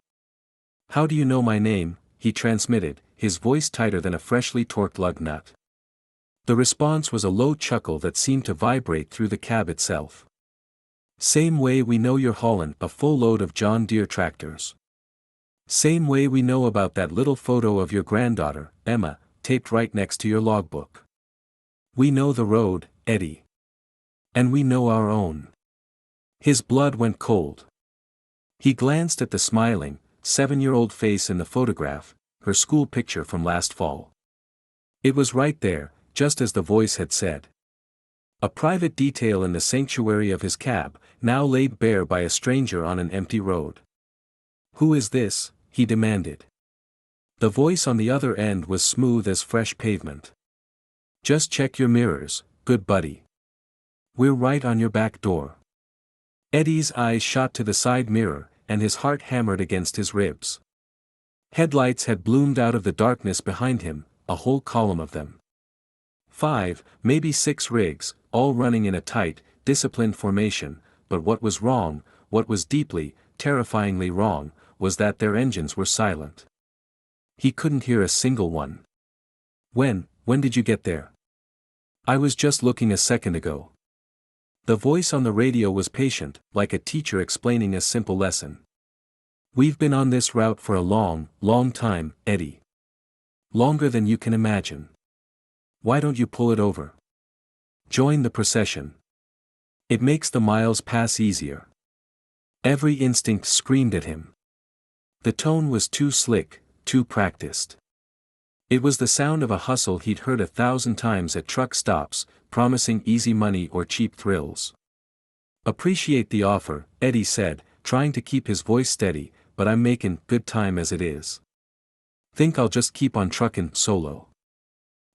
How do you know my name? He transmitted, his voice tighter than a freshly torqued lug nut. The response was a low chuckle that seemed to vibrate through the cab itself. Same way we know you're haulin' a full load of John Deere tractors. Same way we know about that little photo of your granddaughter, Emma, taped right next to your logbook. We know the road, Eddie. And we know our own. His blood went cold. He glanced at the smiling, 7-year-old face in the photograph, her school picture from last fall. It was right there, just as the voice had said. A private detail in the sanctuary of his cab, now laid bare by a stranger on an empty road. Who is this? He demanded. The voice on the other end was smooth as fresh pavement. Just check your mirrors, good buddy. We're right on your back door. Eddie's eyes shot to the side mirror, and his heart hammered against his ribs. Headlights had bloomed out of the darkness behind him, a whole column of them. 5, maybe 6 rigs, all running in a tight, disciplined formation, but what was wrong, what was deeply, terrifyingly wrong, was that their engines were silent. He couldn't hear a single one. When did you get there? I was just looking a second ago. The voice on the radio was patient, like a teacher explaining a simple lesson. We've been on this route for a long, long time, Eddie. Longer than you can imagine. Why don't you pull it over? Join the procession. It makes the miles pass easier. Every instinct screamed at him. The tone was too slick, too practiced. It was the sound of a hustle he'd heard 1,000 times at truck stops, promising easy money or cheap thrills. Appreciate the offer, Eddie said, trying to keep his voice steady, but I'm making good time as it is. Think I'll just keep on truckin' solo.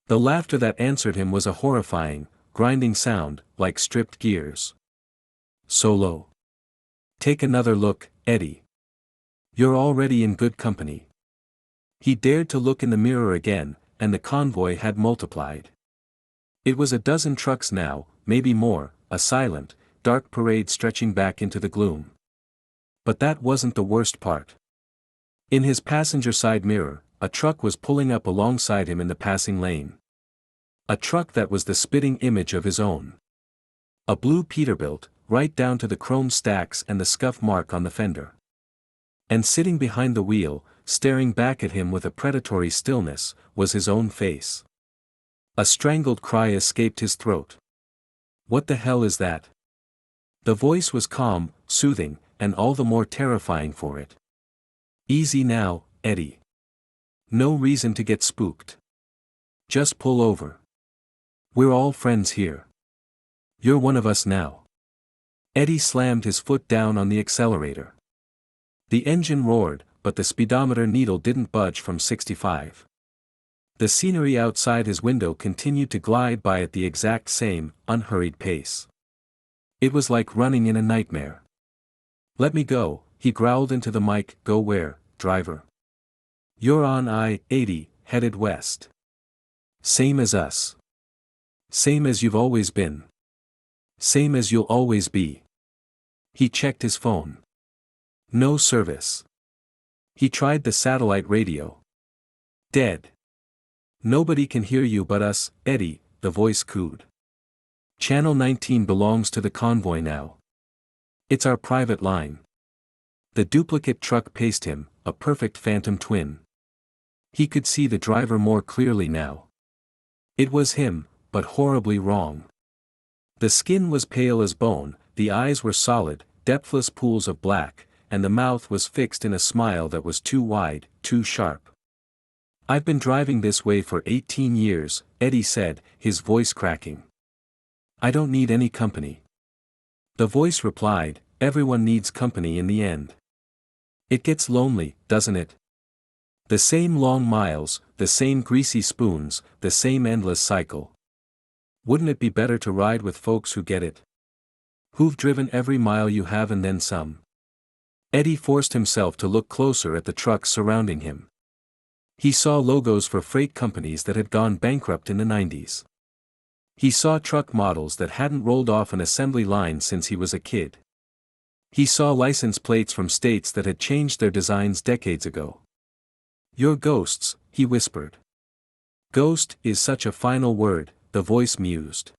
The laughter that answered him was a horrifying, grinding sound, like stripped gears. Solo. Take another look, Eddie. You're already in good company. He dared to look in the mirror again, and the convoy had multiplied. It was a dozen trucks now, maybe more, a silent, dark parade stretching back into the gloom. But that wasn't the worst part. In his passenger side mirror, a truck was pulling up alongside him in the passing lane. A truck that was the spitting image of his own. A blue Peterbilt, right down to the chrome stacks and the scuff mark on the fender. And sitting behind the wheel, staring back at him with a predatory stillness, was his own face. A strangled cry escaped his throat. What the hell is that? The voice was calm, soothing, and all the more terrifying for it. Easy now, Eddie. No reason to get spooked. Just pull over. We're all friends here. You're one of us now. Eddie slammed his foot down on the accelerator. The engine roared, but the speedometer needle didn't budge from 65. The scenery outside his window continued to glide by at the exact same, unhurried pace. It was like running in a nightmare. "Let me go," he growled into the mic. "Go where, driver?" "You're on I-80, headed west. Same as us. Same as you've always been. Same as you'll always be." He checked his phone. No service. He tried the satellite radio. Dead. "Nobody can hear you but us, Eddie," the voice cooed. "Channel 19 belongs to the convoy now. It's our private line." The duplicate truck paced him, a perfect phantom twin. He could see the driver more clearly now. It was him, but horribly wrong. The skin was pale as bone, the eyes were solid, depthless pools of black, and the mouth was fixed in a smile that was too wide, too sharp. "I've been driving this way for 18 years, Eddie said, his voice cracking. "I don't need any company." The voice replied, "Everyone needs company in the end. It gets lonely, doesn't it? The same long miles, the same greasy spoons, the same endless cycle. Wouldn't it be better to ride with folks who get it? Who've driven every mile you have and then some?" Eddie forced himself to look closer at the trucks surrounding him. He saw logos for freight companies that had gone bankrupt in the 90s. He saw truck models that hadn't rolled off an assembly line since he was a kid. He saw license plates from states that had changed their designs decades ago. "You're ghosts," he whispered. "Ghost is such a final word," the voice mused.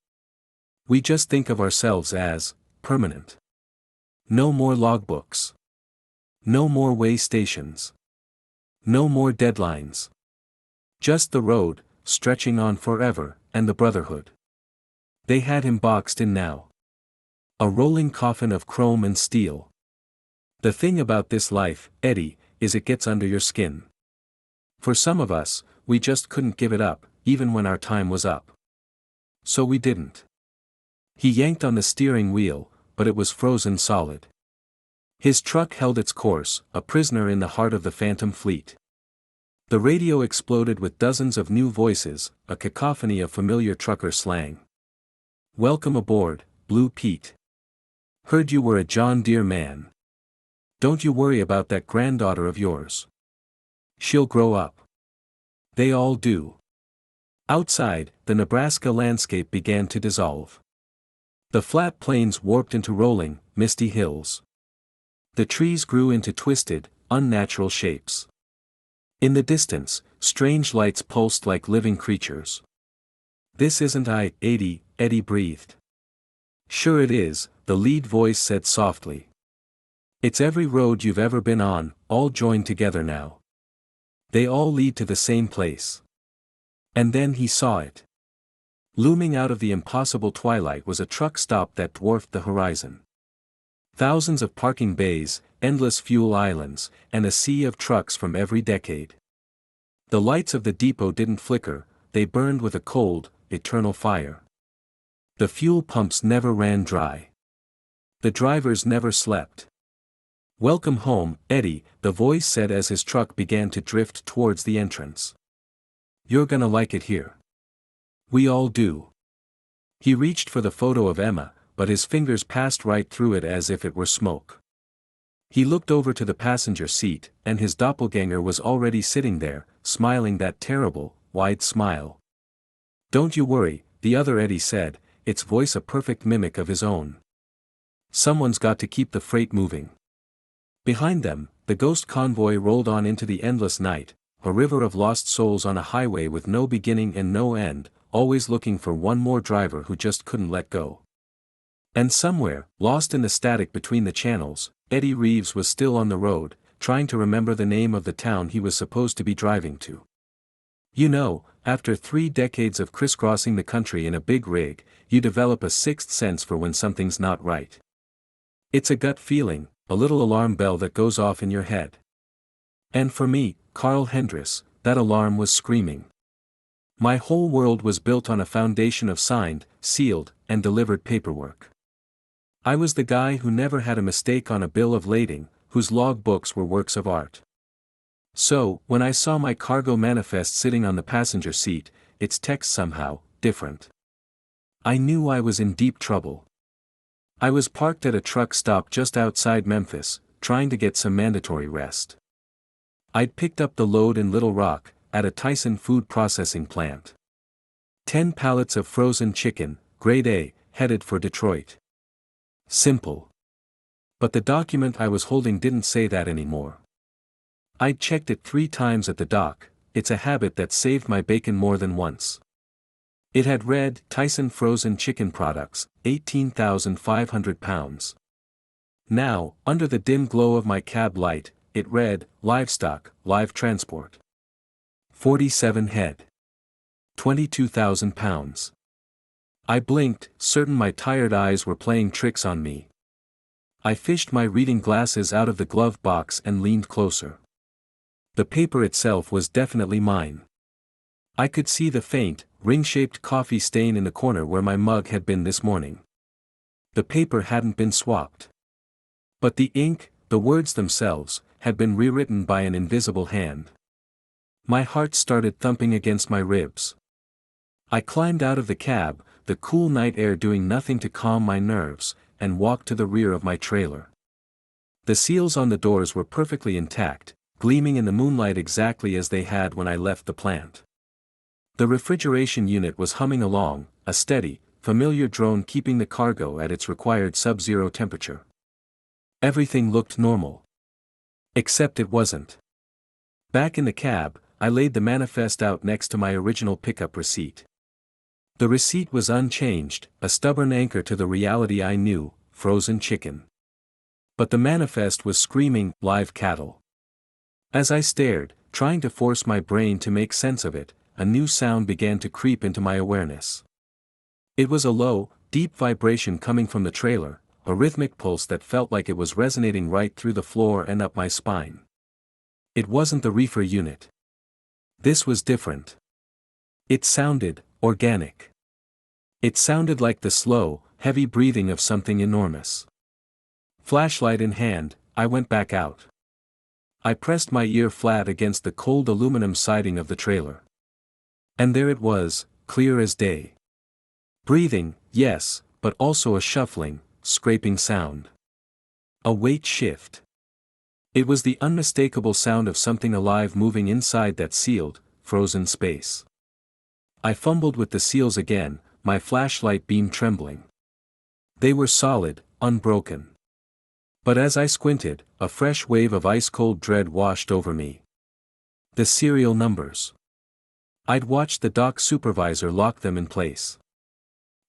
"We just think of ourselves as permanent. No more logbooks. No more way stations. No more deadlines. Just the road, stretching on forever, and the brotherhood." They had him boxed in now. A rolling coffin of chrome and steel. "The thing about this life, Eddie, is it gets under your skin. For some of us, we just couldn't give it up, even when our time was up. So we didn't." He yanked on the steering wheel, but it was frozen solid. His truck held its course, a prisoner in the heart of the phantom fleet. The radio exploded with dozens of new voices, a cacophony of familiar trucker slang. "Welcome aboard, Blue Pete. Heard you were a John Deere man. Don't you worry about that granddaughter of yours. She'll grow up. They all do." Outside, the Nebraska landscape began to dissolve. The flat plains warped into rolling, misty hills. The trees grew into twisted, unnatural shapes. In the distance, strange lights pulsed like living creatures. "This isn't I-80, Eddie breathed. "Sure it is," the lead voice said softly. "It's every road you've ever been on, all joined together now. They all lead to the same place." And then he saw it. Looming out of the impossible twilight was a truck stop that dwarfed the horizon. Thousands of parking bays, endless fuel islands, and a sea of trucks from every decade. The lights of the depot didn't flicker, they burned with a cold, eternal fire. The fuel pumps never ran dry. The drivers never slept. "Welcome home, Eddie," the voice said as his truck began to drift towards the entrance. "You're gonna like it here. We all do." He reached for the photo of Emma, but his fingers passed right through it as if it were smoke. He looked over to the passenger seat, and his doppelganger was already sitting there, smiling that terrible, wide smile. "Don't you worry," the other Eddie said, its voice a perfect mimic of his own. "Someone's got to keep the freight moving." Behind them, the ghost convoy rolled on into the endless night, a river of lost souls on a highway with no beginning and no end, always looking for one more driver who just couldn't let go. And somewhere, lost in the static between the channels, Eddie Reeves was still on the road, trying to remember the name of the town he was supposed to be driving to. You know, after 3 decades of crisscrossing the country in a big rig, you develop a sixth sense for when something's not right. It's a gut feeling, a little alarm bell that goes off in your head. And for me, Carl Hendris, that alarm was screaming. My whole world was built on a foundation of signed, sealed, and delivered paperwork. I was the guy who never had a mistake on a bill of lading, whose log books were works of art. So, when I saw my cargo manifest sitting on the passenger seat, its text somehow different. I knew I was in deep trouble. I was parked at a truck stop just outside Memphis, trying to get some mandatory rest. I'd picked up the load in Little Rock, at a Tyson food processing plant. 10 pallets of frozen chicken, grade A, headed for Detroit. Simple. But the document I was holding didn't say that anymore. I'd checked it 3 times at the dock. It's a habit that saved my bacon more than once. It had read, Tyson Frozen Chicken Products, 18,500 pounds. Now, under the dim glow of my cab light, it read, Livestock, Live Transport. 47 head. 22,000 pounds. I blinked, certain my tired eyes were playing tricks on me. I fished my reading glasses out of the glove box and leaned closer. The paper itself was definitely mine. I could see the faint, ring-shaped coffee stain in the corner where my mug had been this morning. The paper hadn't been swapped. But the ink, the words themselves, had been rewritten by an invisible hand. My heart started thumping against my ribs. I climbed out of the cab, the cool night air doing nothing to calm my nerves, and walked to the rear of my trailer. The seals on the doors were perfectly intact, gleaming in the moonlight exactly as they had when I left the plant. The refrigeration unit was humming along, a steady, familiar drone keeping the cargo at its required sub-zero temperature. Everything looked normal. Except it wasn't. Back in the cab, I laid the manifest out next to my original pickup receipt. The receipt was unchanged, a stubborn anchor to the reality I knew, frozen chicken. But the manifest was screaming, live cattle. As I stared, trying to force my brain to make sense of it, a new sound began to creep into my awareness. It was a low, deep vibration coming from the trailer, a rhythmic pulse that felt like it was resonating right through the floor and up my spine. It wasn't the reefer unit. This was different. It sounded organic. It sounded like the slow, heavy breathing of something enormous. Flashlight in hand, I went back out. I pressed my ear flat against the cold aluminum siding of the trailer. And there it was, clear as day. Breathing, yes, but also a shuffling, scraping sound. A weight shift. It was the unmistakable sound of something alive moving inside that sealed, frozen space. I fumbled with the seals again, my flashlight beam trembling. They were solid, unbroken. But as I squinted, a fresh wave of ice-cold dread washed over me. The serial numbers. I'd watched the dock supervisor lock them in place.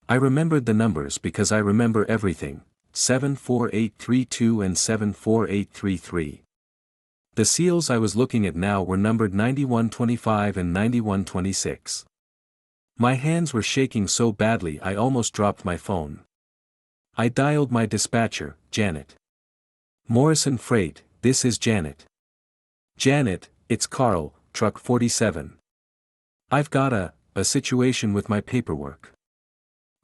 I remembered the numbers because I remember everything, 74832 and 74833. The seals I was looking at now were numbered 9125 and 9126. My hands were shaking so badly I almost dropped my phone. I dialed my dispatcher, Janet. Morrison Freight, this is Janet. Janet, it's Carl, truck 47. I've got a situation with my paperwork.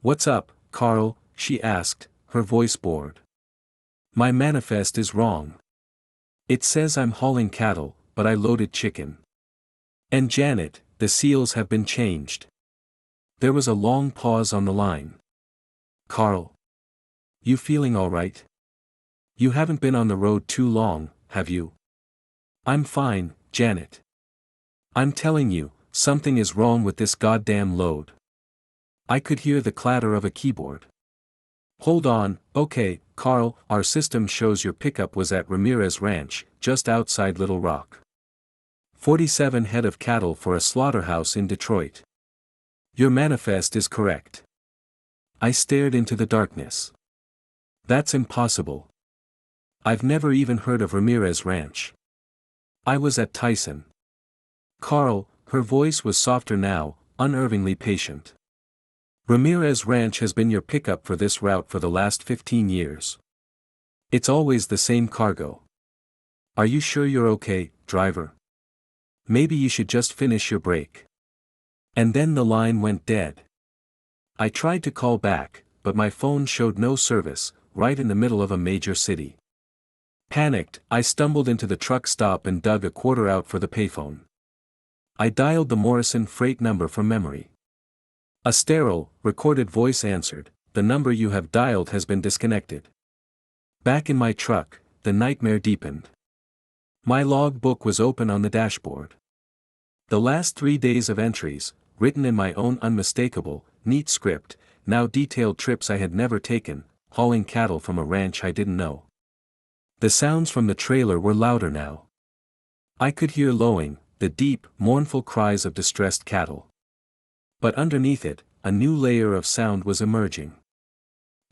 What's up, Carl? She asked, her voice bored. My manifest is wrong. It says I'm hauling cattle, but I loaded chicken. And Janet, the seals have been changed. There was a long pause on the line. Carl. You feeling all right? You haven't been on the road too long, have you? I'm fine, Janet. I'm telling you, something is wrong with this goddamn load. I could hear the clatter of a keyboard. Hold on, okay, Carl, our system shows your pickup was at Ramirez Ranch, just outside Little Rock. 47 head of cattle for a slaughterhouse in Detroit. Your manifest is correct. I stared into the darkness. That's impossible. I've never even heard of Ramirez Ranch. I was at Tyson. Carl, her voice was softer now, unervingly patient. Ramirez Ranch has been your pickup for this route for the last 15 years. It's always the same cargo. Are you sure you're okay, driver? Maybe you should just finish your break. And then the line went dead. I tried to call back, but my phone showed no service, right in the middle of a major city. Panicked, I stumbled into the truck stop and dug a quarter out for the payphone. I dialed the Morrison freight number from memory. A sterile, recorded voice answered, "The number you have dialed has been disconnected." Back in my truck, the nightmare deepened. My logbook was open on the dashboard. The last 3 days of entries, written in my own unmistakable, neat script, now detailed trips I had never taken, hauling cattle from a ranch I didn't know. The sounds from the trailer were louder now. I could hear lowing, the deep, mournful cries of distressed cattle. But underneath it, a new layer of sound was emerging.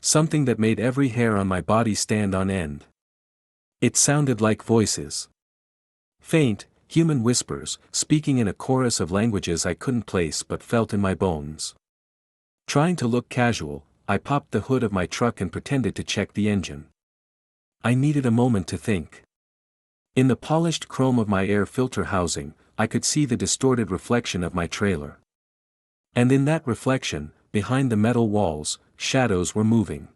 Something that made every hair on my body stand on end. It sounded like voices. Faint, human whispers, speaking in a chorus of languages I couldn't place but felt in my bones. Trying to look casual, I popped the hood of my truck and pretended to check the engine. I needed a moment to think. In the polished chrome of my air filter housing, I could see the distorted reflection of my trailer. And in that reflection, behind the metal walls, shadows were moving.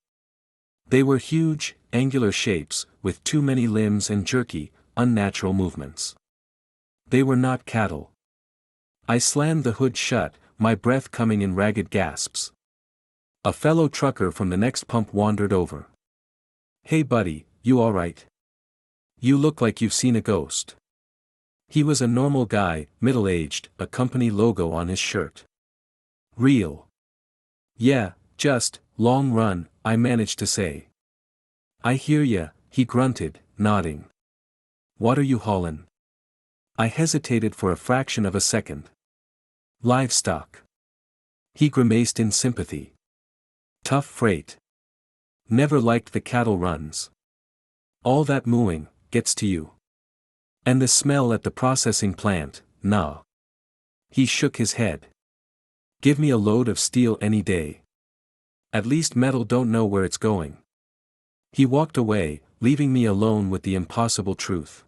They were huge, angular shapes, with too many limbs and jerky, unnatural movements. They were not cattle. I slammed the hood shut, my breath coming in ragged gasps. A fellow trucker from the next pump wandered over. "Hey buddy, you alright? You look like you've seen a ghost." He was a normal guy, middle-aged, a company logo on his shirt. "Real?" "Yeah, just, long run," I managed to say. "I hear ya," he grunted, nodding. "What are you haulin'?" I hesitated for a fraction of a second. "Livestock." He grimaced in sympathy. "Tough freight. Never liked the cattle runs. All that mooing, gets to you. And the smell at the processing plant, nah." He shook his head. "Give me a load of steel any day. At least metal don't know where it's going." He walked away, leaving me alone with the impossible truth.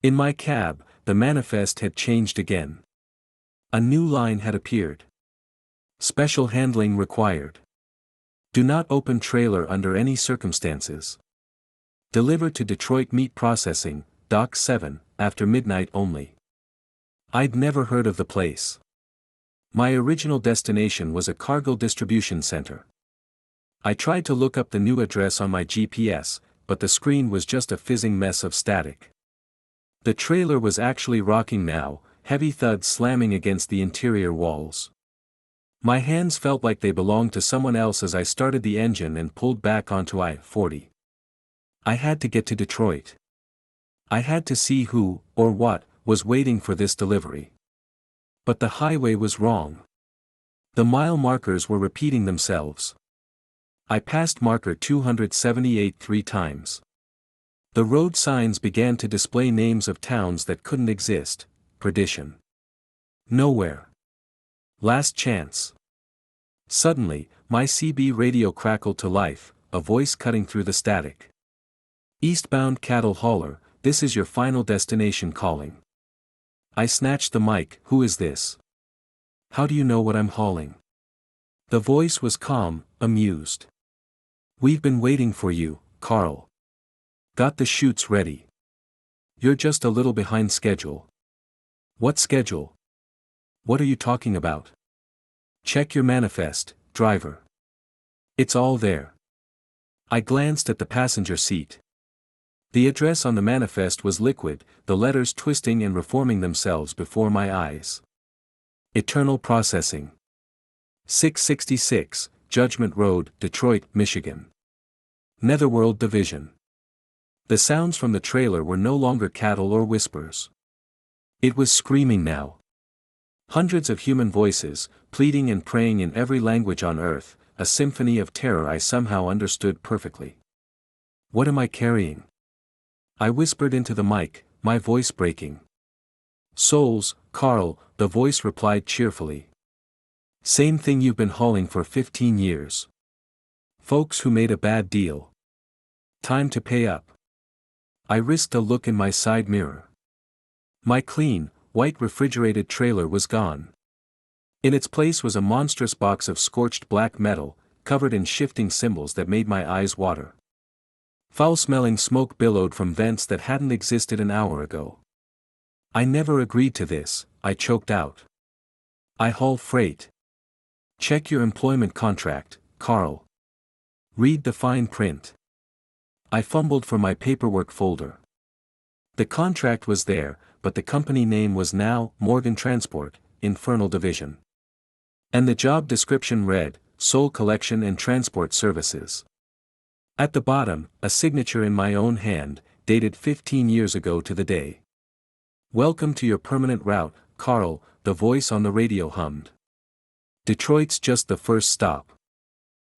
In my cab, the manifest had changed again. A new line had appeared. Special handling required. Do not open trailer under any circumstances. Deliver to Detroit Meat Processing, Dock 7, after midnight only. I'd never heard of the place. My original destination was a cargo distribution center. I tried to look up the new address on my GPS, but the screen was just a fizzing mess of static. The trailer was actually rocking now, heavy thuds slamming against the interior walls. My hands felt like they belonged to someone else as I started the engine and pulled back onto I-40. I had to get to Detroit. I had to see who, or what, was waiting for this delivery. But the highway was wrong. The mile markers were repeating themselves. I passed marker 278 3 times. The road signs began to display names of towns that couldn't exist. Perdition. Nowhere. Last chance. Suddenly, my CB radio crackled to life, a voice cutting through the static. "Eastbound cattle hauler, this is your final destination calling." I snatched the mic. "Who is this? How do you know what I'm hauling?" The voice was calm, amused. "We've been waiting for you, Carl. Got the chutes ready. You're just a little behind schedule." "What schedule? What are you talking about?" "Check your manifest, driver. It's all there." I glanced at the passenger seat. The address on the manifest was liquid, the letters twisting and reforming themselves before my eyes. Eternal Processing. 666, Judgment Road, Detroit, Michigan. Netherworld Division. The sounds from the trailer were no longer cattle or whispers. It was screaming now. Hundreds of human voices, pleading and praying in every language on earth, a symphony of terror I somehow understood perfectly. "What am I carrying?" I whispered into the mic, my voice breaking. "Souls, Carl," the voice replied cheerfully. "Same thing you've been hauling for 15 years. Folks who made a bad deal. Time to pay up." I risked a look in my side mirror. My clean, white refrigerated trailer was gone. In its place was a monstrous box of scorched black metal, covered in shifting symbols that made my eyes water. Foul-smelling smoke billowed from vents that hadn't existed an hour ago. "I never agreed to this," I choked out. "I haul freight." "Check your employment contract, Carl. Read the fine print." I fumbled for my paperwork folder. The contract was there, but the company name was now Morgan Transport, Infernal Division. And the job description read, Soul Collection and Transport Services. At the bottom, a signature in my own hand, dated 15 years ago to the day. "Welcome to your permanent route, Carl," the voice on the radio hummed. "Detroit's just the first stop.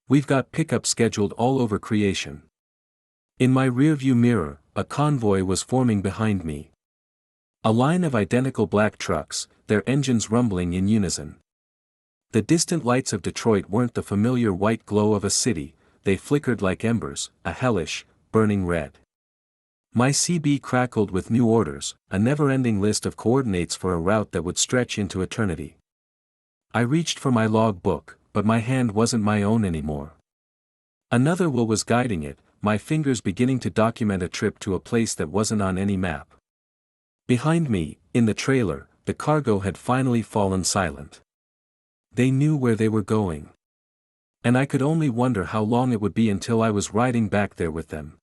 We've got pickups scheduled all over creation." In my rearview mirror, a convoy was forming behind me. A line of identical black trucks, their engines rumbling in unison. The distant lights of Detroit weren't the familiar white glow of a city, they flickered like embers, a hellish, burning red. My CB crackled with new orders, a never-ending list of coordinates for a route that would stretch into eternity. I reached for my log book, but my hand wasn't my own anymore. Another will was guiding it, my fingers beginning to document a trip to a place that wasn't on any map. Behind me, in the trailer, the cargo had finally fallen silent. They knew where they were going. And I could only wonder how long it would be until I was riding back there with them.